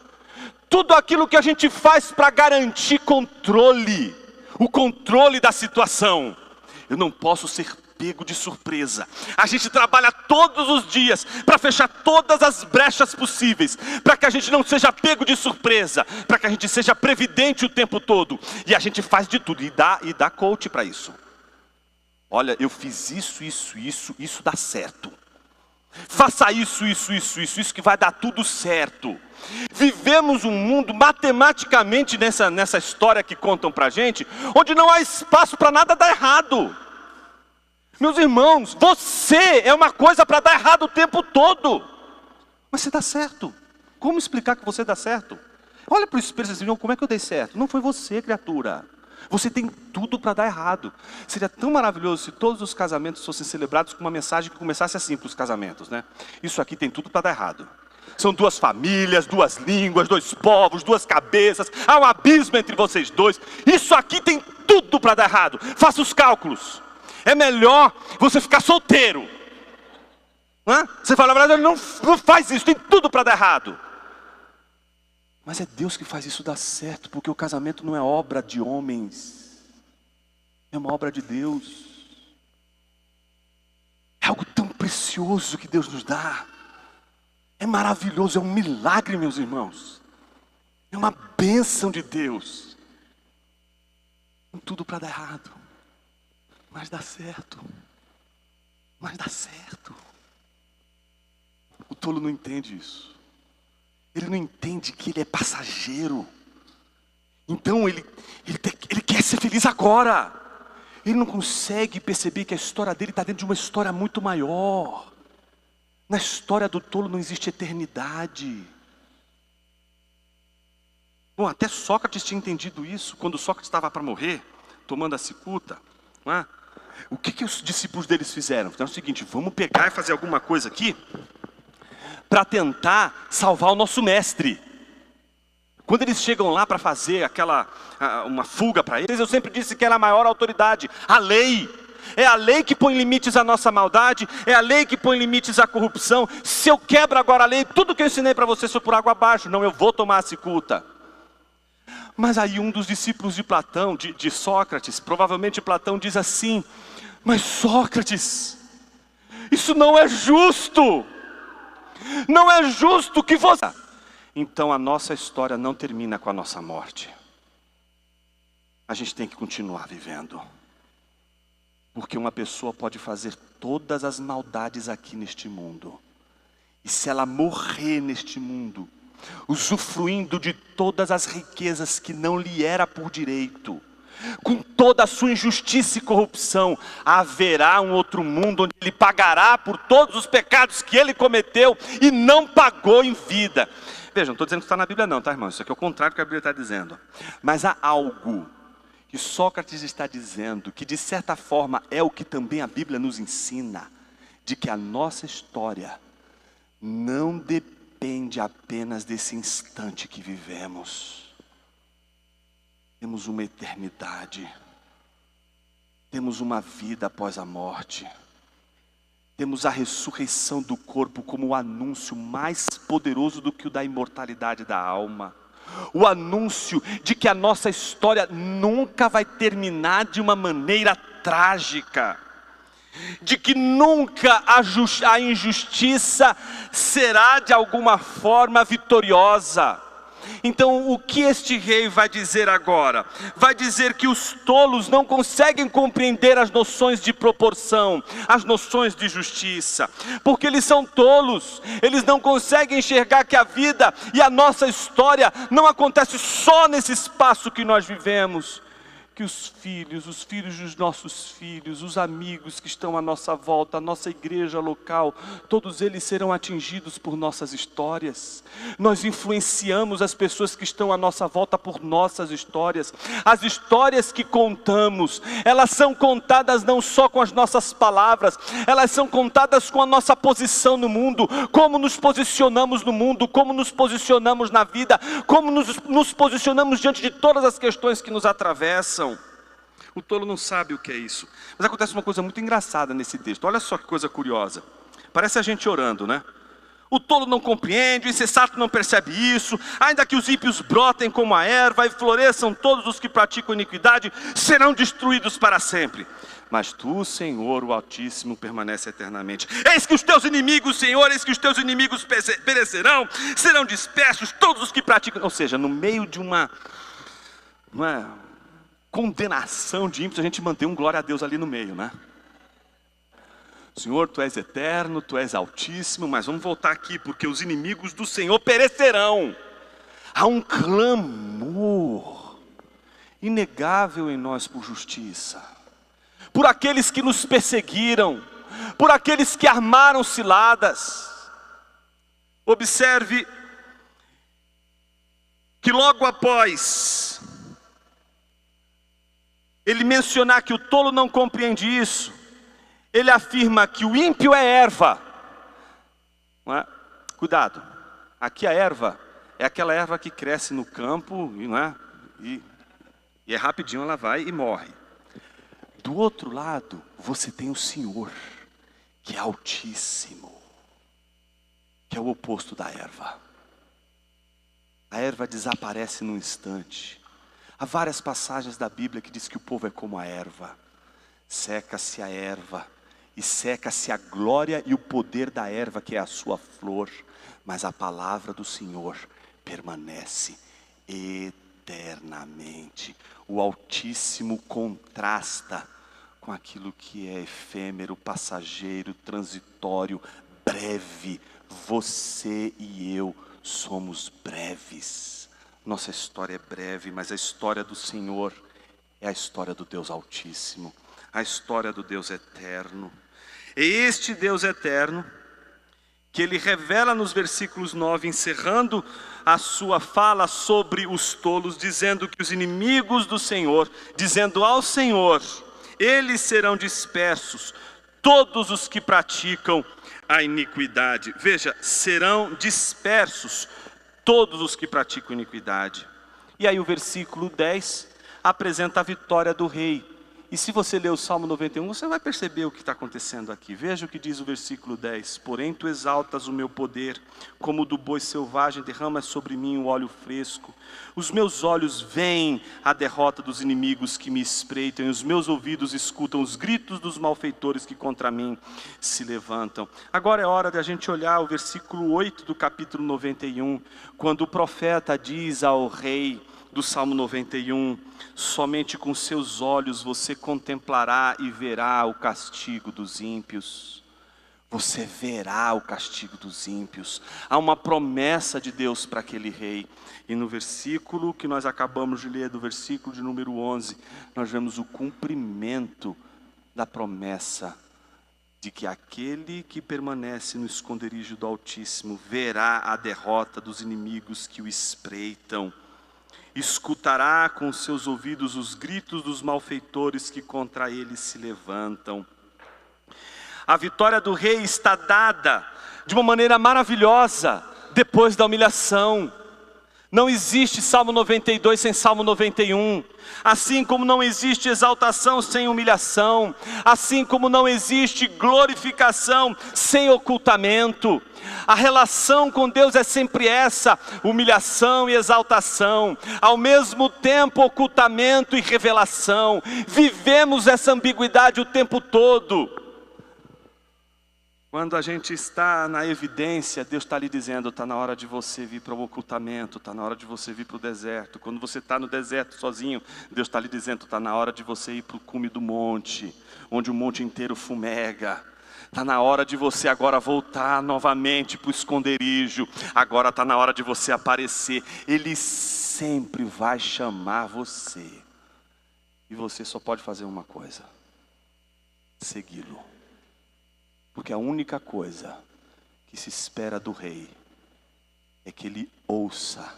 tudo aquilo que a gente faz para garantir controle, o controle da situação, eu não posso ser pego de surpresa. A gente trabalha todos os dias para fechar todas as brechas possíveis, para que a gente não seja pego de surpresa, para que a gente seja previdente o tempo todo. E a gente faz de tudo, e dá coach para isso. Olha, eu fiz isso dá certo. Faça isso que vai dar tudo certo. Vivemos um mundo matematicamente nessa história que contam pra gente, onde não há espaço para nada dar errado. Meus irmãos, você é uma coisa para dar errado o tempo todo, mas você dá certo. Como explicar que você dá certo? Olha para o espelho e diz: como é que eu dei certo? Não foi você, criatura. Você tem tudo para dar errado. Seria tão maravilhoso se todos os casamentos fossem celebrados com uma mensagem que começasse assim para os casamentos, né? Isso aqui tem tudo para dar errado. São duas famílias, duas línguas, dois povos, duas cabeças. Há um abismo entre vocês dois. Isso aqui tem tudo para dar errado. Faça os cálculos. É melhor você ficar solteiro. Você fala: não faz isso, tem tudo para dar errado. Mas é Deus que faz isso dar certo, porque o casamento não é obra de homens, é uma obra de Deus. É algo tão precioso que Deus nos dá. É maravilhoso, é um milagre, meus irmãos. É uma bênção de Deus. Tem tudo para dar errado, mas dá certo. Mas dá certo. O tolo não entende isso. Ele não entende que ele é passageiro. Então ele quer ser feliz agora. Ele não consegue perceber que a história dele está dentro de uma história muito maior. Na história do tolo não existe eternidade. Bom, até Sócrates tinha entendido isso. Quando Sócrates estava para morrer, tomando a cicuta, não é? O que os discípulos deles fizeram? Fizeram o seguinte: vamos pegar e fazer alguma coisa aqui para tentar salvar o nosso mestre. Quando eles chegam lá para fazer uma fuga para eles, eu sempre disse que era a maior autoridade, a lei. É a lei que põe limites à nossa maldade, é a lei que põe limites à corrupção. Se eu quebro agora a lei, tudo que eu ensinei para vocês foi por água abaixo. Não, eu vou tomar a cicuta. Mas aí um dos discípulos de Platão, de Sócrates, provavelmente Platão, diz assim: mas Sócrates, isso não é justo. Não é justo que você... Então a nossa história não termina com a nossa morte. A gente tem que continuar vivendo. Porque uma pessoa pode fazer todas as maldades aqui neste mundo, e se ela morrer neste mundo, usufruindo de todas as riquezas que não lhe era por direito, com toda a sua injustiça e corrupção, haverá um outro mundo onde ele pagará por todos os pecados que ele cometeu e não pagou em vida. Vejam, não estou dizendo que está na Bíblia não, tá, irmão? Isso aqui é o contrário do que a Bíblia está dizendo. Mas há algo que Sócrates está dizendo, que de certa forma é o que também a Bíblia nos ensina, de que a nossa história não depende apenas desse instante que vivemos. Temos uma eternidade, temos uma vida após a morte, temos a ressurreição do corpo como o anúncio mais poderoso do que o da imortalidade da alma. O anúncio de que a nossa história nunca vai terminar de uma maneira trágica. De que nunca a injustiça será de alguma forma vitoriosa. Então o que este rei vai dizer agora? Vai dizer que os tolos não conseguem compreender as noções de proporção, as noções de justiça, porque eles são tolos, eles não conseguem enxergar que a vida e a nossa história não acontece só nesse espaço que nós vivemos. Que os filhos dos nossos filhos, os amigos que estão à nossa volta, a nossa igreja local, todos eles serão atingidos por nossas histórias. Nós influenciamos as pessoas que estão à nossa volta por nossas histórias. As histórias que contamos, elas são contadas não só com as nossas palavras, elas são contadas com a nossa posição no mundo, como nos posicionamos no mundo, como nos posicionamos na vida, como nos posicionamos diante de todas as questões que nos atravessam. O tolo não sabe o que é isso. Mas acontece uma coisa muito engraçada nesse texto. Olha só que coisa curiosa. Parece a gente orando, né? O tolo não compreende, o insensato não percebe isso. Ainda que os ímpios brotem como a erva e floresçam, todos os que praticam iniquidade serão destruídos para sempre. Mas tu, Senhor, o Altíssimo, permanece eternamente. Eis que os teus inimigos, Senhor, eis que os teus inimigos perecerão, serão dispersos todos os que praticam. Ou seja, no meio de uma condenação de ímpios, a gente mantém um glória a Deus ali no meio, né? Senhor, tu és eterno, tu és altíssimo, mas vamos voltar aqui, porque os inimigos do Senhor perecerão. Há um clamor inegável em nós por justiça, por aqueles que nos perseguiram, por aqueles que armaram ciladas. Observe que logo após ele mencionar que o tolo não compreende isso, ele afirma que o ímpio é erva. Não é? Cuidado, aqui a erva é aquela erva que cresce no campo, não é? E é rapidinho ela vai e morre. Do outro lado, você tem o Senhor, que é altíssimo, que é o oposto da erva. A erva desaparece num instante. Há várias passagens da Bíblia que diz que o povo é como a erva. Seca-se a erva e seca-se a glória e o poder da erva, que é a sua flor. Mas a palavra do Senhor permanece eternamente. O Altíssimo contrasta com aquilo que é efêmero, passageiro, transitório, breve. Você e eu somos breves. Nossa história é breve, mas a história do Senhor é a história do Deus Altíssimo, a história do Deus Eterno. É este Deus Eterno que ele revela nos versículos 9, encerrando a sua fala sobre os tolos, dizendo que os inimigos do Senhor, dizendo ao Senhor, eles serão dispersos, todos os que praticam a iniquidade. Veja, serão dispersos todos os que praticam iniquidade. E aí o versículo 10 apresenta a vitória do rei. E se você ler o Salmo 91, você vai perceber o que está acontecendo aqui. Veja o que diz o versículo 10. Porém tu exaltas o meu poder, como o do boi selvagem, derramas sobre mim o óleo fresco. Os meus olhos veem a derrota dos inimigos que me espreitam, e os meus ouvidos escutam os gritos dos malfeitores que contra mim se levantam. Agora é hora de a gente olhar o versículo 8 do capítulo 91, quando o profeta diz ao rei do Salmo 91, somente com seus olhos você contemplará e verá o castigo dos ímpios. Você verá o castigo dos ímpios. Há uma promessa de Deus para aquele rei. E no versículo que nós acabamos de ler, do versículo de número 11, nós vemos o cumprimento da promessa de que aquele que permanece no esconderijo do Altíssimo verá a derrota dos inimigos que o espreitam. Escutará com seus ouvidos os gritos dos malfeitores que contra ele se levantam. A vitória do rei está dada de uma maneira maravilhosa depois da humilhação. Não existe Salmo 92 sem Salmo 91. Assim como não existe exaltação sem humilhação. Assim como não existe glorificação sem ocultamento. A relação com Deus é sempre essa: humilhação e exaltação, ao mesmo tempo ocultamento e revelação. Vivemos essa ambiguidade o tempo todo. Quando a gente está na evidência, Deus está lhe dizendo: está na hora de você vir para o ocultamento, está na hora de você vir para o deserto. Quando você está no deserto sozinho, Deus está lhe dizendo: está na hora de você ir para o cume do monte, onde o monte inteiro fumega. Está na hora de você agora voltar novamente para o esconderijo. Agora está na hora de você aparecer. Ele sempre vai chamar você. E você só pode fazer uma coisa: segui-lo. Porque a única coisa que se espera do rei é que ele ouça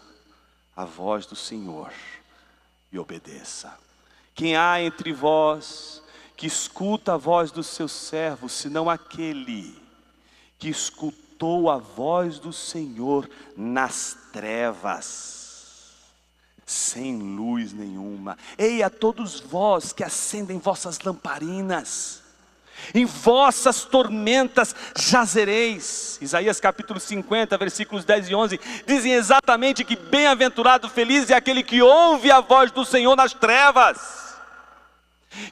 a voz do Senhor e obedeça. Quem há entre vós que escuta a voz dos seus servos, senão aquele que escutou a voz do Senhor nas trevas, sem luz nenhuma? Ei, a todos vós que acendem vossas lamparinas, em vossas tormentas jazereis. Isaías capítulo 50, versículos 10 e 11, dizem exatamente que bem-aventurado, feliz é aquele que ouve a voz do Senhor nas trevas.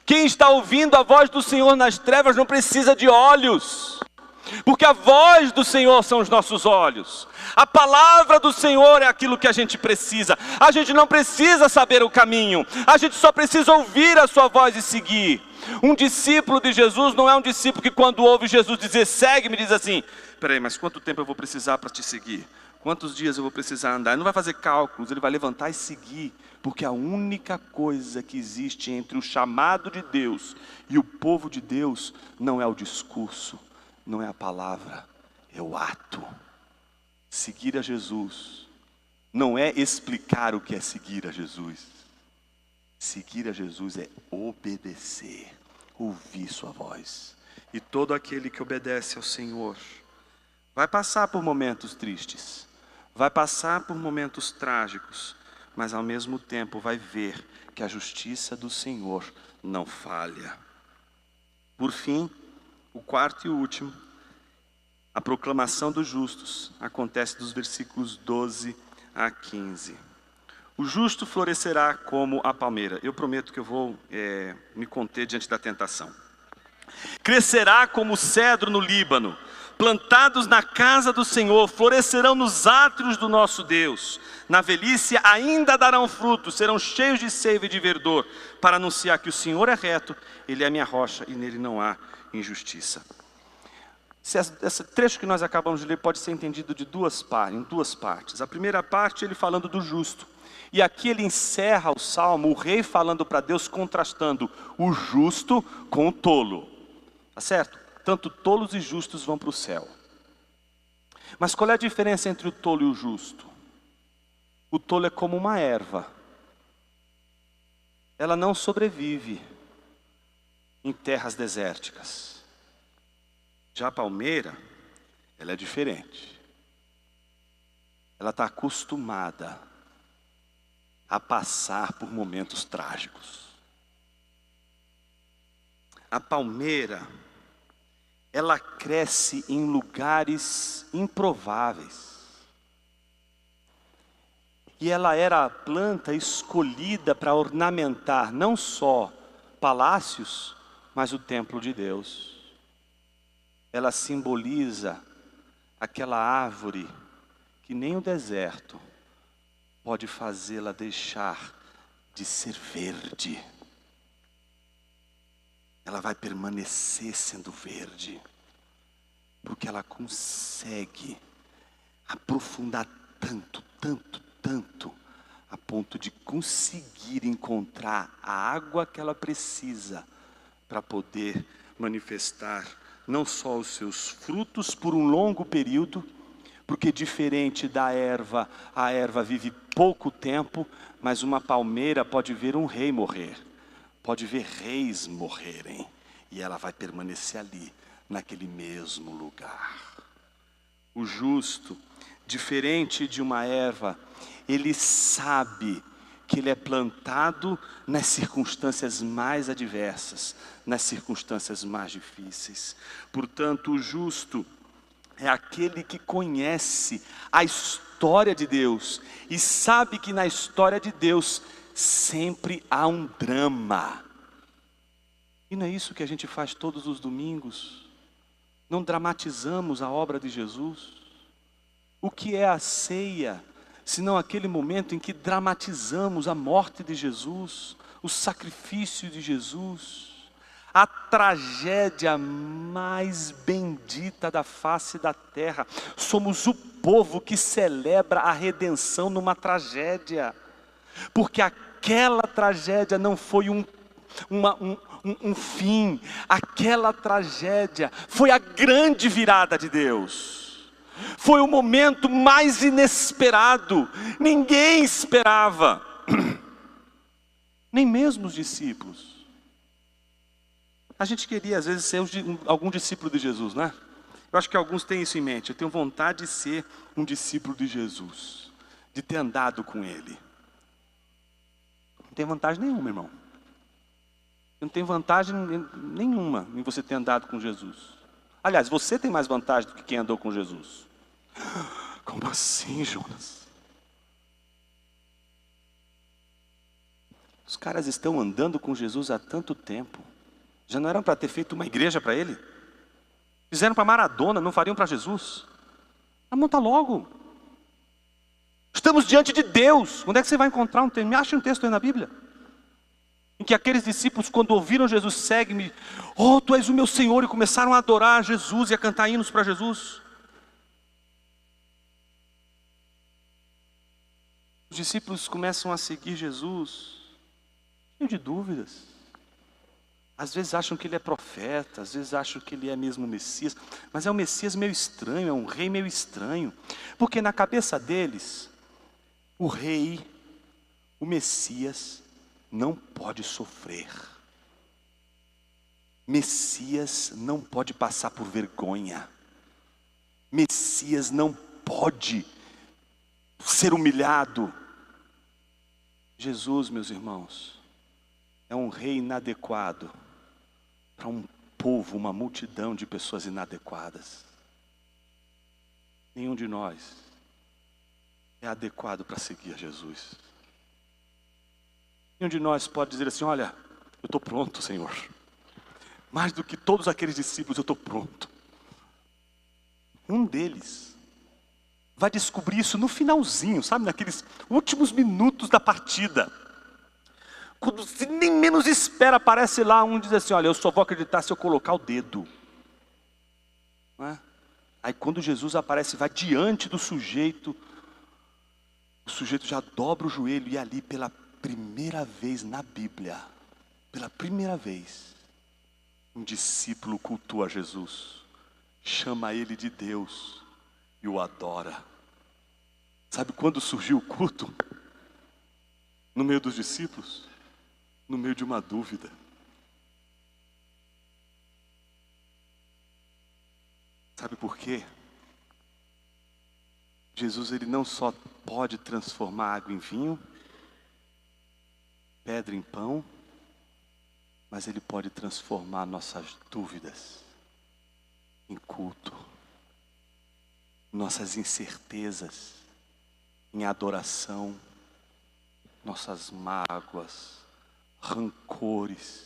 Quem está ouvindo a voz do Senhor nas trevas não precisa de olhos, porque a voz do Senhor são os nossos olhos. A palavra do Senhor é aquilo que a gente precisa. A gente não precisa saber o caminho, a gente só precisa ouvir a sua voz e seguir. Um discípulo de Jesus não é um discípulo que quando ouve Jesus dizer segue-me, diz assim: peraí, mas quanto tempo eu vou precisar para te seguir? Quantos dias eu vou precisar andar? Ele não vai fazer cálculos, ele vai levantar e seguir. Porque a única coisa que existe entre o chamado de Deus e o povo de Deus não é o discurso, não é a palavra, é o ato. Seguir a Jesus não é explicar o que é seguir a Jesus. Seguir a Jesus é obedecer, ouvir sua voz. E todo aquele que obedece ao Senhor vai passar por momentos tristes, vai passar por momentos trágicos, mas ao mesmo tempo vai ver que a justiça do Senhor não falha. Por fim, o quarto e último, a proclamação dos justos, acontece dos versículos 12 a 15. O justo florescerá como a palmeira. Eu prometo que eu vou me conter diante da tentação. Crescerá como o cedro no Líbano, plantados na casa do Senhor, florescerão nos átrios do nosso Deus. Na velhice ainda darão frutos, serão cheios de seiva e de verdor, para anunciar que o Senhor é reto, Ele é a minha rocha e nele não há injustiça. Esse trecho que nós acabamos de ler pode ser entendido em duas partes. A primeira parte, ele falando do justo. E aqui ele encerra o salmo, o rei falando para Deus, contrastando o justo com o tolo. Tá certo? Tanto tolos e justos vão para o céu. Mas qual é a diferença entre o tolo e o justo? O tolo é como uma erva. Ela não sobrevive em terras desérticas. Já a palmeira, ela é diferente. Ela está acostumada a passar por momentos trágicos. A palmeira, ela cresce em lugares improváveis. E ela era a planta escolhida para ornamentar não só palácios, mas o templo de Deus. Ela simboliza aquela árvore que nem o deserto pode fazê-la deixar de ser verde. Ela vai permanecer sendo verde, porque ela consegue aprofundar tanto, a ponto de conseguir encontrar a água que ela precisa para poder manifestar não só os seus frutos por um longo período, porque diferente da erva, a erva vive pouco tempo, mas uma palmeira pode ver um rei morrer, pode ver reis morrerem, e ela vai permanecer ali, naquele mesmo lugar. O justo Diferente de uma erva, ele sabe que ele é plantado nas circunstâncias mais adversas, nas circunstâncias mais difíceis. Portanto, o justo é aquele que conhece a história de Deus e sabe que na história de Deus sempre há um drama. E não é isso que a gente faz todos os domingos? Não dramatizamos a obra de Jesus? O que é a ceia, senão aquele momento em que dramatizamos a morte de Jesus, o sacrifício de Jesus, a tragédia mais bendita da face da terra. Somos o povo que celebra a redenção numa tragédia, porque aquela tragédia não foi um fim, aquela tragédia foi a grande virada de Deus, foi o momento mais inesperado, ninguém esperava, nem mesmo os discípulos. A gente queria às vezes ser algum discípulo de Jesus, né? Eu acho que alguns têm isso em mente. Eu tenho vontade de ser um discípulo de Jesus, de ter andado com Ele. Não tem vantagem nenhuma, irmão. Não tem vantagem nenhuma em você ter andado com Jesus. Aliás, você tem mais vantagem do que quem andou com Jesus. Como assim, Jonas? Os caras estão andando com Jesus há tanto tempo. Já não eram para ter feito uma igreja para Ele? Fizeram para Maradona, não fariam para Jesus? Monta logo. Estamos diante de Deus. Onde é que você vai encontrar um texto? Me acha um texto aí na Bíblia em que aqueles discípulos, quando ouviram Jesus, segue-me, oh, tu és o meu Senhor, e começaram a adorar Jesus e a cantar hinos para Jesus. Os discípulos começam a seguir Jesus, cheio de dúvidas. Às vezes acham que ele é profeta, às vezes acham que ele é mesmo o Messias, mas é um Messias meio estranho, é um rei meio estranho, porque na cabeça deles, o rei, o Messias, não pode sofrer. Messias não pode passar por vergonha. Messias não pode ser humilhado. Jesus, meus irmãos, é um rei inadequado para um povo, uma multidão de pessoas inadequadas. Nenhum de nós é adequado para seguir a Jesus. Nenhum de nós pode dizer assim, olha, eu estou pronto, Senhor. Mais do que todos aqueles discípulos, eu estou pronto. Um deles vai descobrir isso no finalzinho, sabe? Naqueles últimos minutos da partida. Quando você nem menos espera, aparece lá um e diz assim, olha, eu só vou acreditar se eu colocar o dedo. Não é? Aí quando Jesus aparece, vai diante do sujeito, o sujeito já dobra o joelho e ali pela primeira vez na Bíblia, pela primeira vez, um discípulo cultua Jesus, chama ele de Deus e o adora. Sabe quando surgiu o culto? No meio dos discípulos? No meio de uma dúvida. Sabe por quê? Jesus, ele não só pode transformar água em vinho, pedra em pão, mas ele pode transformar nossas dúvidas em culto, nossas incertezas em adoração, nossas mágoas, rancores.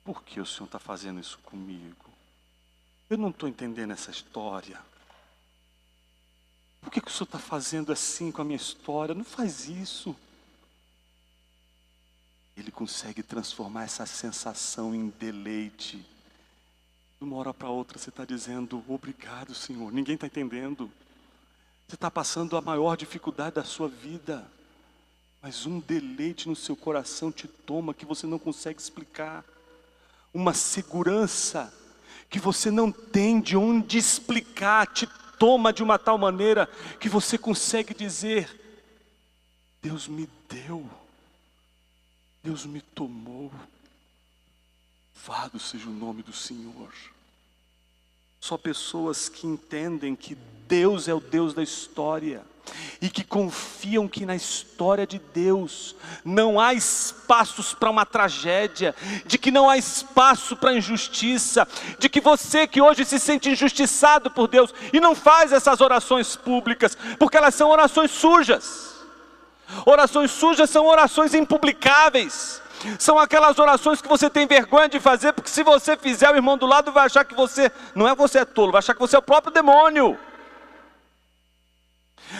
Por que o Senhor está fazendo isso comigo? Eu não estou entendendo essa história. Por que o Senhor está fazendo assim com a minha história? Não faz isso. Ele consegue transformar essa sensação em deleite. De uma hora para outra você está dizendo, obrigado, Senhor. Ninguém está entendendo. Você está passando a maior dificuldade da sua vida. Mas um deleite no seu coração te toma que você não consegue explicar. Uma segurança que você não tem de onde explicar, te toma de uma tal maneira que você consegue dizer, Deus me deu. Deus me tomou, louvado seja o nome do Senhor. Só pessoas que entendem que Deus é o Deus da história, e que confiam que na história de Deus não há espaços para uma tragédia, de que não há espaço para injustiça, de que você que hoje se sente injustiçado por Deus e não faz essas orações públicas, porque elas são orações sujas. Orações sujas são orações impublicáveis. São aquelas orações que você tem vergonha de fazer, porque se você fizer, o irmão do lado vai achar que você, não é você é tolo, vai achar que você é o próprio demônio.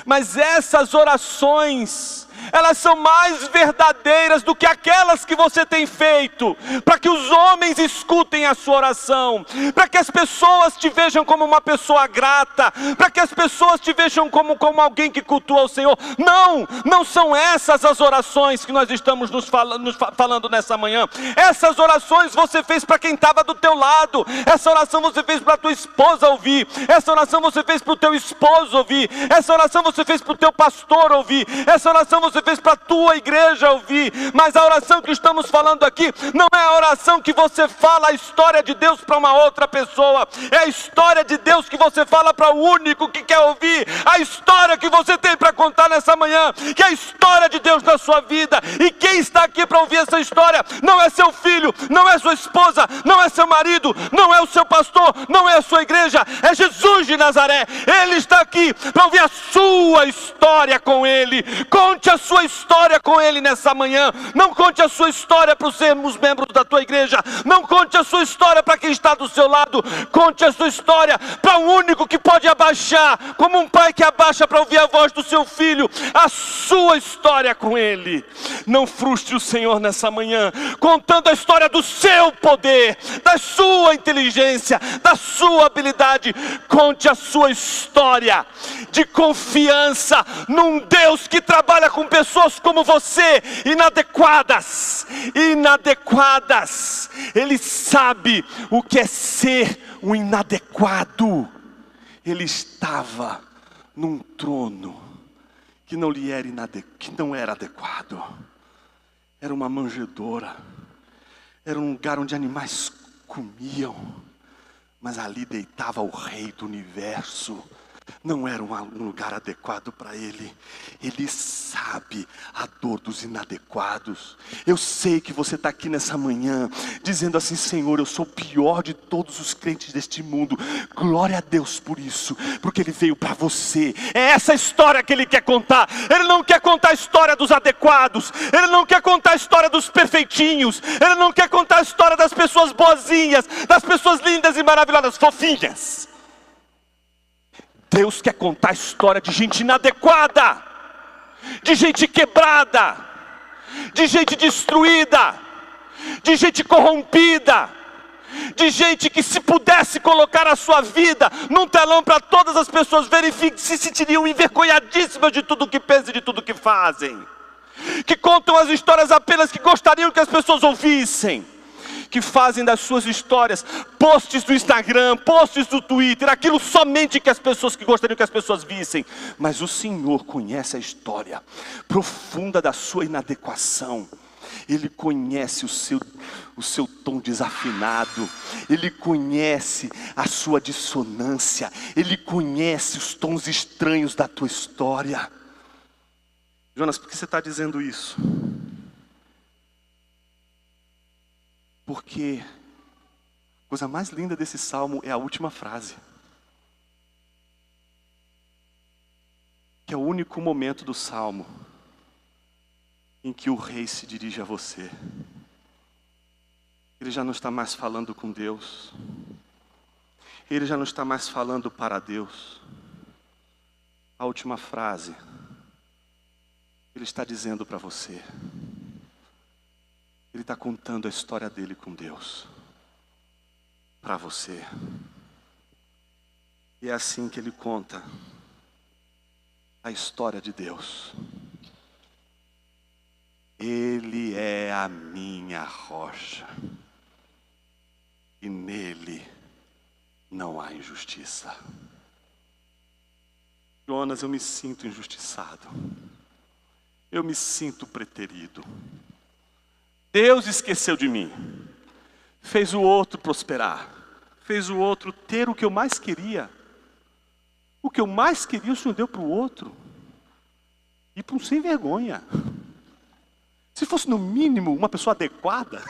Mas essas orações, elas são mais verdadeiras do que aquelas que você tem feito, para que os homens escutem a sua oração, para que as pessoas te vejam como uma pessoa grata, para que as pessoas te vejam como alguém que cultua o Senhor. Não são essas as orações que nós estamos falando nessa manhã. Essas orações você fez para quem estava do teu lado, essa oração você fez para a tua esposa ouvir, essa oração você fez para o teu esposo ouvir, essa oração você fez para o teu pastor ouvir, essa oração você fez para a tua igreja ouvir. Mas a oração que estamos falando aqui não é a oração que você fala a história de Deus para uma outra pessoa, é a história de Deus que você fala para o único que quer ouvir, a história que você tem para contar nessa manhã, que é a história de Deus na sua vida. E quem está aqui para ouvir essa história não é seu filho, não é sua esposa, não é seu marido, não é o seu pastor, não é a sua igreja, é Jesus de Nazaré. Ele está aqui para ouvir a sua história com Ele. Conte a sua história com Ele nessa manhã. Não conte a sua história para os membros da tua igreja, não conte a sua história para quem está do seu lado, conte a sua história para o único que pode abaixar, como um pai que abaixa para ouvir a voz do seu filho, a sua história com Ele. Não frustre o Senhor nessa manhã, contando a história do seu poder, da sua inteligência, da sua habilidade. Conte a sua história de confiança num Deus que trabalha com pessoas como você, inadequadas. Ele sabe o que é ser um inadequado. Ele estava num trono que não era adequado. Era uma manjedoura, era um lugar onde animais comiam, mas ali deitava o Rei do Universo. Não era um lugar adequado para Ele. Ele sabe a dor dos inadequados. Eu sei que você está aqui nessa manhã dizendo assim: Senhor, eu sou o pior de todos os crentes deste mundo. Glória a Deus por isso, porque Ele veio para você. É essa história que Ele quer contar. Ele não quer contar a história dos adequados, Ele não quer contar a história dos perfeitinhos, Ele não quer contar a história das pessoas boazinhas, das pessoas lindas e maravilhosas, fofinhas. Deus quer contar a história de gente inadequada, de gente quebrada, de gente destruída, de gente corrompida, de gente que, se pudesse colocar a sua vida num telão para todas as pessoas verem, se sentiriam envergonhadíssimas de tudo que pensam e de tudo que fazem, que contam as histórias apenas que gostariam que as pessoas ouvissem, que fazem das suas histórias posts do Instagram, posts do Twitter, aquilo somente que gostariam que as pessoas vissem. Mas o Senhor conhece a história profunda da sua inadequação. Ele conhece o seu tom desafinado, Ele conhece a sua dissonância, Ele conhece os tons estranhos da tua história. Jonas, por que você está dizendo isso? Porque a coisa mais linda desse salmo é a última frase, que é o único momento do salmo em que o rei se dirige a você. Ele já não está mais falando com Deus, ele já não está mais falando para Deus. A última frase, ele está dizendo para você. Ele está contando a história dele com Deus, para você. E é assim que ele conta a história de Deus. Ele é a minha rocha, e nele não há injustiça. Jonas, eu me sinto injustiçado, eu me sinto preterido. Deus esqueceu de mim, fez o outro prosperar, fez o outro ter o que eu mais queria. O que eu mais queria, o Senhor deu para o outro. E para um sem vergonha. Se fosse no mínimo uma pessoa adequada,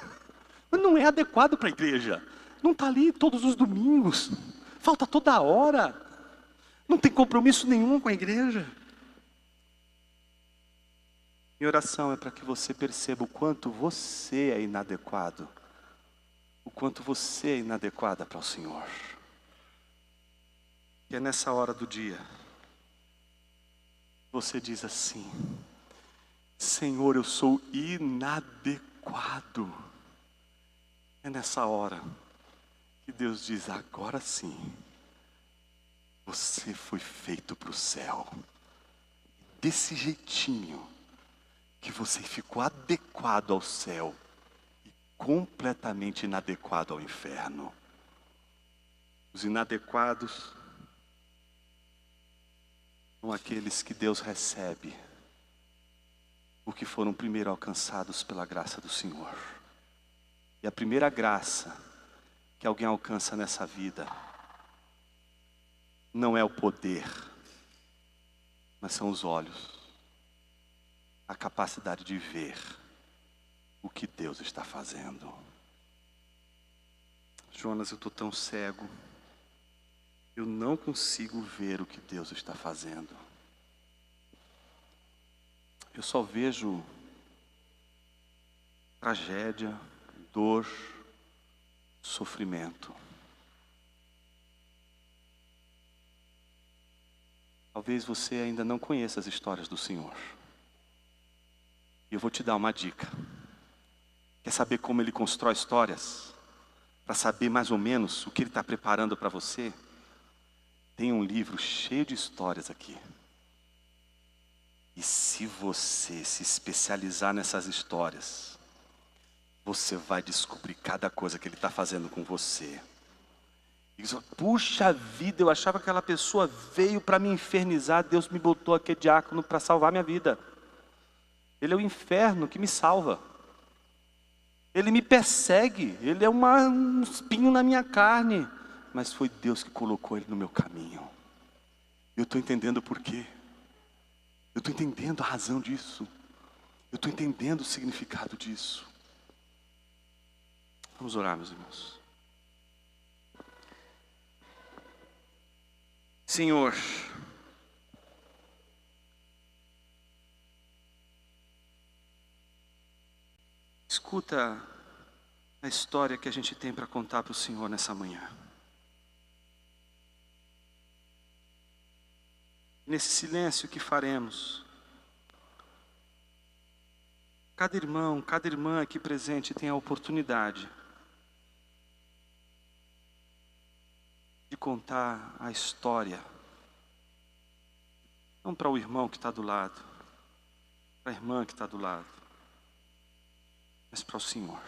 mas não é adequado para a igreja. Não está ali todos os domingos. Falta toda hora. Não tem compromisso nenhum com a igreja. Minha oração é para que você perceba o quanto você é inadequado. O quanto você é inadequada para o Senhor. E é nessa hora do dia, você diz assim: Senhor, eu sou inadequado. É nessa hora que Deus diz: agora sim, você foi feito para o céu. Desse jeitinho que você ficou adequado ao céu e completamente inadequado ao inferno. Os inadequados são aqueles que Deus recebe, porque foram primeiro alcançados pela graça do Senhor. E a primeira graça que alguém alcança nessa vida não é o poder, mas são os olhos, a capacidade de ver o que Deus está fazendo. Jonas, eu estou tão cego, eu não consigo ver o que Deus está fazendo. Eu só vejo tragédia, dor, sofrimento. Talvez você ainda não conheça as histórias do Senhor. E eu vou te dar uma dica. Quer saber como Ele constrói histórias? Para saber mais ou menos o que Ele está preparando para você? Tem um livro cheio de histórias aqui. E se você se especializar nessas histórias, você vai descobrir cada coisa que Ele está fazendo com você. E diz: puxa vida, eu achava que aquela pessoa veio para me infernizar, Deus me botou aqui diácono para salvar minha vida. Ele é o inferno que me salva. Ele me persegue, ele é um espinho na minha carne. Mas foi Deus que colocou ele no meu caminho. Eu estou entendendo por quê. Eu estou entendendo a razão disso. Eu estou entendendo o significado disso. Vamos orar, meus irmãos. Senhor, escuta a história que a gente tem para contar para o Senhor nessa manhã. Nesse silêncio que faremos, cada irmão, cada irmã aqui presente tem a oportunidade de contar a história, não para o irmão que está do lado, para a irmã que está do lado, mas para o Senhor.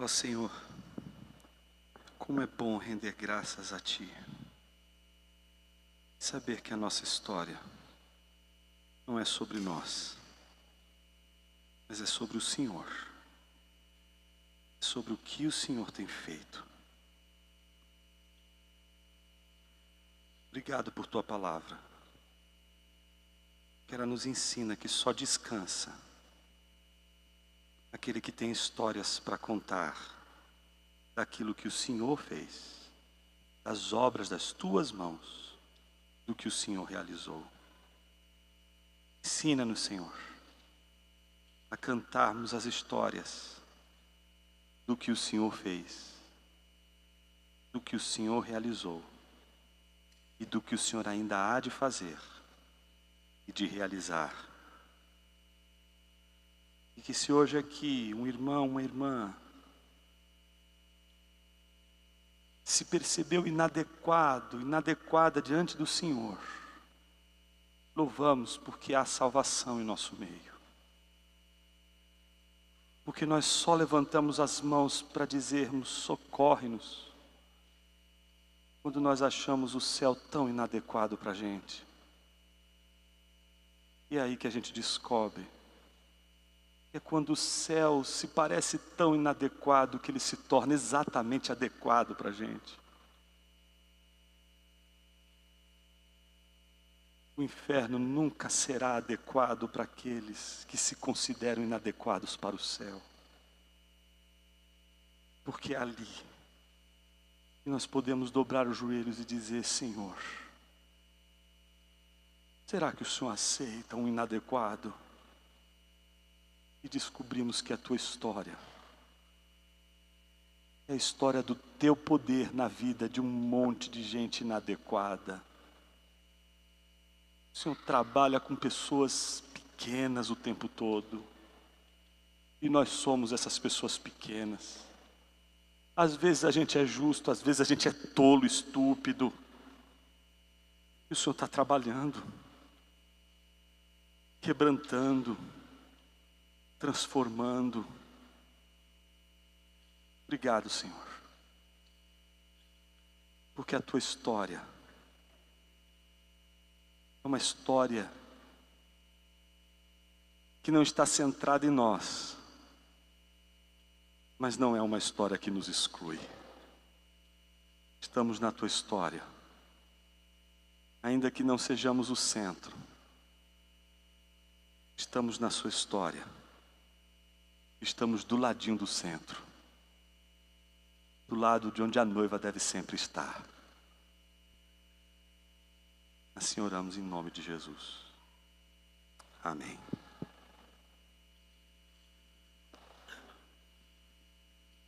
Ó Senhor, como é bom render graças a Ti. Saber que a nossa história não é sobre nós, mas é sobre o Senhor. É sobre o que o Senhor tem feito. Obrigado por Tua palavra, que ela nos ensina que só descansa aquele que tem histórias para contar daquilo que o Senhor fez. das obras das tuas mãos, do que o Senhor realizou. Ensina-nos, Senhor, a cantarmos as histórias do que o Senhor fez, do que o Senhor realizou e do que o Senhor ainda há de fazer e de realizar. E que se hoje aqui um irmão, uma irmã se percebeu inadequado, inadequada diante do Senhor, louvamos porque há salvação em nosso meio. Porque nós só levantamos as mãos para dizermos socorre-nos, quando nós achamos o céu tão inadequado para a gente. E é aí que a gente descobre, é quando o céu se parece tão inadequado que ele se torna exatamente adequado para a gente. O inferno nunca será adequado para aqueles que se consideram inadequados para o céu. Porque é ali que nós podemos dobrar os joelhos e dizer: Senhor, será que o Senhor aceita um inadequado? E descobrimos que a tua história é a história do teu poder na vida de um monte de gente inadequada. O Senhor trabalha com pessoas pequenas o tempo todo. E nós somos essas pessoas pequenas. Às vezes a gente é justo, às vezes a gente é tolo, estúpido. E o Senhor está trabalhando, quebrantando, transformando. Obrigado, Senhor, porque a tua história é uma história que não está centrada em nós, mas não é uma história que nos exclui. Estamos na tua história, ainda que não sejamos o centro. Estamos na sua história. Estamos do ladinho do centro, do lado de onde a noiva deve sempre estar. Assim oramos em nome de Jesus. Amém.